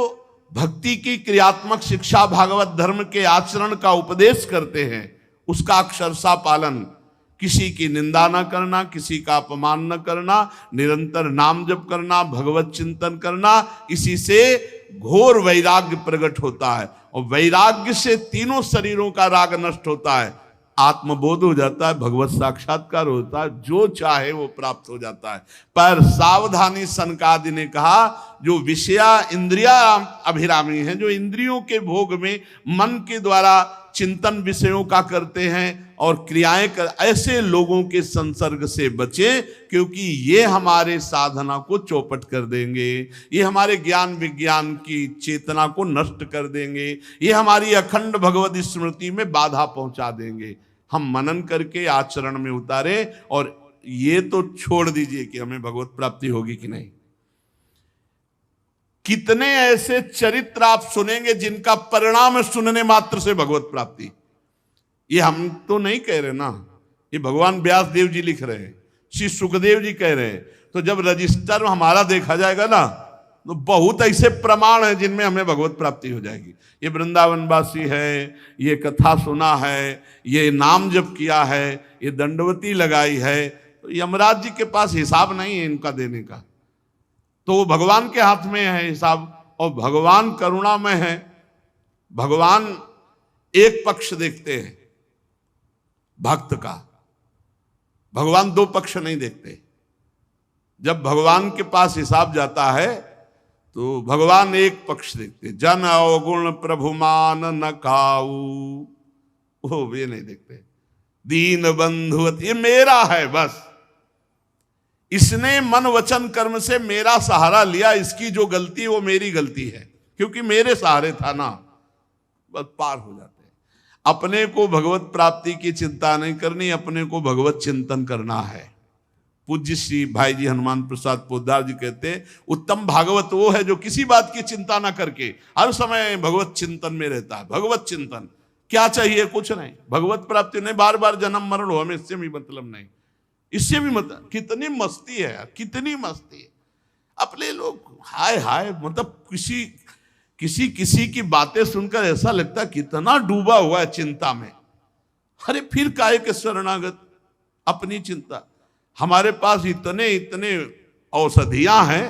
भक्ति की क्रियात्मक शिक्षा भागवत धर्म के आचरण का उपदेश करते हैं उसका अक्षरशः पालन, किसी की निंदा न करना, किसी का अपमान न करना, निरंतर नाम जप करना, भगवत चिंतन करना, इसी से घोर वैराग्य प्रकट होता है। और वैराग्य से तीनों शरीरों का राग नष्ट होता है, आत्मबोध हो जाता है, भगवत साक्षात्कार होता है, जो चाहे वो प्राप्त हो जाता है। पर सावधानी सनकादि ने कहा, जो विषया इंद्रिया अभिरामी हैं, जो इंद्रियों के भोग में मन के द्वारा चिंतन विषयों का करते हैं और क्रियाएं कर, ऐसे लोगों के संसर्ग से बचें, क्योंकि ये हमारे साधना को चौपट कर देंगे, ये हमारे ज्ञान विज्ञान की चेतना को नष्ट कर देंगे, ये हमारी अखंड भगवत स्मृति में बाधा पहुंचा देंगे। हम मनन करके आचरण में उतारे, और ये तो छोड़ दीजिए कि हमें भगवत प्राप्ति होगी कि नहीं। कितने ऐसे चरित्र आप सुनेंगे जिनका परिणाम है सुनने मात्र से भगवत प्राप्ति। ये हम तो नहीं कह रहे ना, ये भगवान व्यास देव जी लिख रहे हैं, श्री सुखदेव जी कह रहे हैं। तो जब रजिस्टर हमारा देखा जाएगा ना, तो बहुत ऐसे प्रमाण है जिनमें हमें भगवत प्राप्ति हो जाएगी। ये वृंदावनवासी है, ये कथा सुना है, ये नाम जप किया है, ये दंडवती लगाई है, तो यमराज जी के पास हिसाब नहीं है इनका देने का। तो वो भगवान के हाथ में है हिसाब, और भगवान करुणामय है। भगवान एक पक्ष देखते हैं भक्त का, भगवान दो पक्ष नहीं देखते। जब भगवान के पास हिसाब जाता है तो भगवान एक पक्ष देखते, जन अवगुण प्रभु मान न खाऊ, वो ये नहीं देखते। दीन बंधुवत, ये मेरा है बस, इसने मन वचन कर्म से मेरा सहारा लिया, इसकी जो गलती है वो मेरी गलती है, क्योंकि मेरे सहारे था ना, बस पार हो जाते हैं। अपने को भगवत प्राप्ति की चिंता नहीं करनी, अपने को भगवत चिंतन करना है। पूज्य श्री भाई जी हनुमान प्रसाद पोद्दार जी कहते हैं, उत्तम भागवत वो है जो किसी बात की चिंता ना करके हर समय भगवत चिंतन में रहता है। भगवत चिंतन क्या चाहिए? कुछ नहीं, भगवत प्राप्ति नहीं, बार बार जन्म मरण हो, हमें इससे भी मतलब नहीं, इससे भी मतलब। कितनी मस्ती है यार, कितनी मस्ती है। अपने लोग हाय हाय, मतलब किसी की बातें सुनकर ऐसा लगता है कितना डूबा हुआ है चिंता में। अरे फिर काहे के शरणागत, अपनी चिंता। हमारे पास इतने औषधियां हैं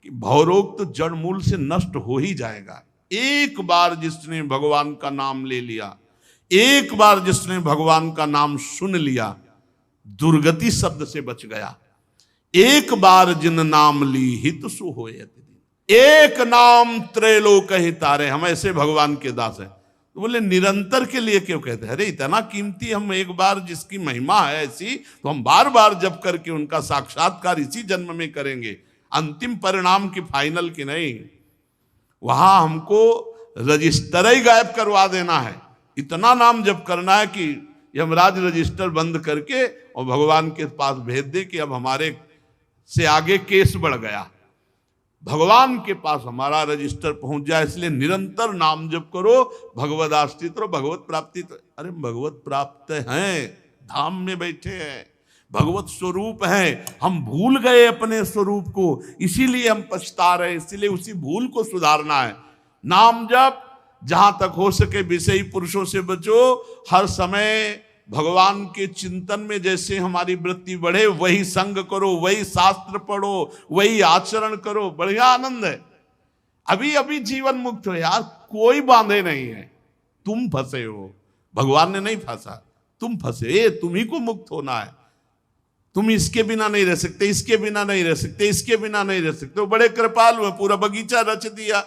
कि भवरोग तो जड़ मूल से नष्ट हो ही जाएगा। एक बार जिसने भगवान का नाम ले लिया, एक बार जिसने भगवान का नाम सुन लिया, दुर्गति शब्द से बच गया। एक बार जिन नाम ली हित सु होए, एक नाम त्रैलोक हितारे। हम ऐसे भगवान के दास हैं। तो बोले निरंतर के लिए क्यों कहते हैं? अरे इतना कीमती, हम एक बार जिसकी महिमा है ऐसी, तो हम बार बार जप करके उनका साक्षात्कार इसी जन्म में करेंगे। अंतिम परिणाम की फाइनल की नहीं, वहां हमको रजिस्टर ही गायब करवा देना है। इतना नाम जप करना है कि यमराज रजिस्टर बंद करके और भगवान के पास भेज दे कि अब हमारे से आगे केस बढ़ गया। भगवान के पास हमारा रजिस्टर पहुंच जाए, इसलिए निरंतर नाम जप करो, भगवद आश्रित रहो, भगवत प्राप्ति। तो अरे भगवत प्राप्त हैं, धाम में बैठे हैं, भगवत स्वरूप हैं। हम भूल गए अपने स्वरूप को, इसीलिए हम पछता रहे, इसीलिए उसी भूल को सुधारना है। नाम जप, जहां तक हो सके विषयी पुरुषों से बचो, हर समय भगवान के चिंतन में जैसे हमारी वृत्ति बढ़े वही संग करो, वही शास्त्र पढ़ो, वही आचरण करो, बढ़िया आनंद है। अभी अभी जीवन मुक्त हो यार, कोई बांधे नहीं है। तुम फंसे हो, भगवान ने नहीं फंसा, तुम फंसे, तुम्ही को मुक्त होना है। तुम इसके बिना नहीं रह सकते, इसके बिना नहीं रह सकते, इसके बिना नहीं रह सकते। बड़े कृपालु है, पूरा बगीचा रच दिया।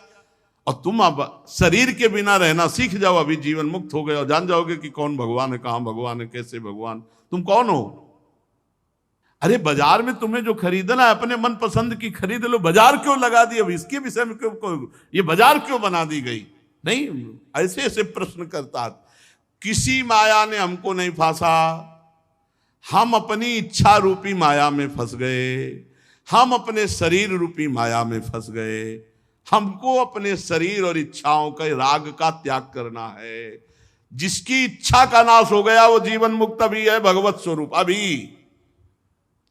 और तुम अब शरीर के बिना रहना सीख जाओ, अभी जीवन मुक्त हो गए और जान जाओगे कि कौन भगवान है, कहां भगवान है, कैसे भगवान, तुम कौन हो। अरे बाजार में तुम्हें जो खरीदना है अपने मन पसंद की खरीद लो, बाजार क्यों लगा दी? अब इसके विषय में क्यों ये बाजार क्यों बना दी गई? नहीं, ऐसे ऐसे प्रश्न करता। किसी माया ने हमको नहीं फांसा, हम अपनी इच्छा रूपी माया में फंस गए, हम अपने शरीर रूपी माया में फंस गए। हमको अपने शरीर और इच्छाओं का राग का त्याग करना है। जिसकी इच्छा का नाश हो गया वो जीवन मुक्त अभी है, भगवत स्वरूप। अभी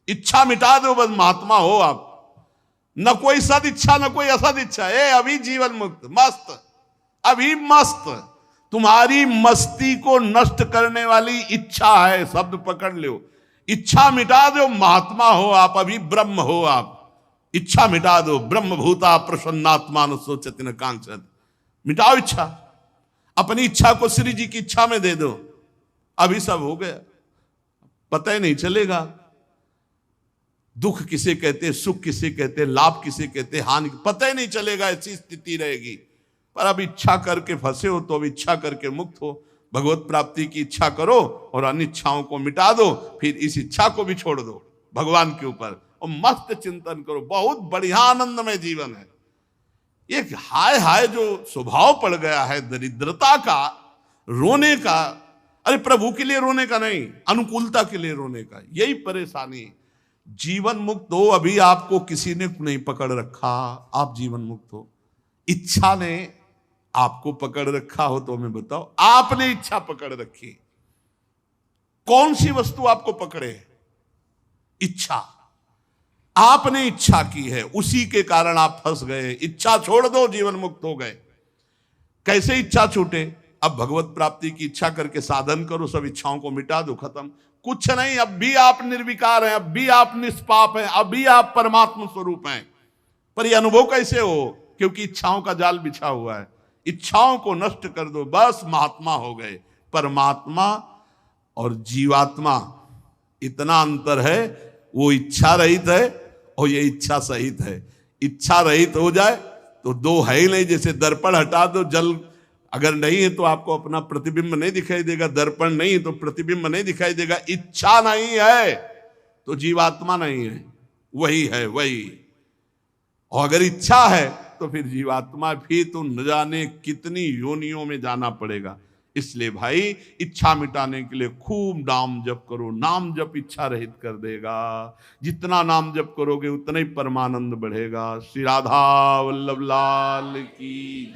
इच्छा मिटा दो, बस महात्मा हो आप। न कोई सद इच्छा, न कोई असद इच्छा, अभी जीवन मुक्त, मस्त, अभी मस्त। तुम्हारी मस्ती को नष्ट करने वाली इच्छा है, शब्द पकड़ लो। इच्छा मिटा दो, महात्मा हो आप, अभी ब्रह्म हो आप। इच्छा मिटा दो, ब्रह्म भूता प्रसन्नात्मा न सोचत न कांक्षत। मिटाओ इच्छा, अपनी इच्छा को श्री जी की इच्छा में दे दो, अभी सब हो गया, पता ही नहीं चलेगा। दुख किसे कहते, सुख किसे कहते, लाभ किसे कहते, हानि पता ही नहीं चलेगा, ऐसी स्थिति रहेगी। पर अब इच्छा करके फंसे हो तो अब इच्छा करके मुक्त हो। भगवत प्राप्ति की इच्छा करो और अनिच्छाओं को मिटा दो, फिर इस इच्छा को भी छोड़ दो भगवान के ऊपर और मस्त चिंतन करो। बहुत बढ़िया आनंदमय जीवन है। एक हाय हाय जो स्वभाव पड़ गया है दरिद्रता का, रोने का, अरे प्रभु के लिए रोने का नहीं, अनुकूलता के लिए रोने का, यही परेशानी। जीवन मुक्त हो, अभी आपको किसी ने नहीं पकड़ रखा, आप जीवन मुक्त हो। इच्छा ने आपको पकड़ रखा हो तो हमें बताओ, आपने इच्छा पकड़ रखी, कौन सी वस्तु आपको पकड़े? इच्छा। आपने इच्छा की है, उसी के कारण आप फंस गए। इच्छा छोड़ दो, जीवन मुक्त हो गए। कैसे इच्छा छूटे? अब भगवत प्राप्ति की इच्छा करके साधन करो, सब इच्छाओं को मिटा दो, खत्म। कुछ नहीं, अब भी आप निर्विकार हैं, अब भी आप निष्पाप हैं, अब भी आप परमात्मा स्वरूप हैं। पर यह अनुभव कैसे हो? क्योंकि इच्छाओं का जाल बिछा हुआ है। इच्छाओं को नष्ट कर दो, बस महात्मा हो गए। परमात्मा और जीवात्मा इतना अंतर है, वो इच्छा रहित है और ये इच्छा सहित है। इच्छा रहित हो जाए तो दो है ही नहीं। जैसे दर्पण हटा दो, जल अगर नहीं है तो आपको अपना प्रतिबिंब नहीं दिखाई देगा, दर्पण नहीं है तो प्रतिबिंब नहीं दिखाई देगा। इच्छा नहीं है तो जीवात्मा नहीं है, वही है वही। और अगर इच्छा है तो फिर जीवात्मा, फिर तो न जाने कितनी योनियों में जाना पड़ेगा। इसलिए भाई इच्छा मिटाने के लिए खूब नाम जप करो। नाम जप इच्छा रहित कर देगा। जितना नाम जप करोगे उतना ही परमानंद बढ़ेगा। श्री राधा वल्लभ लाल की।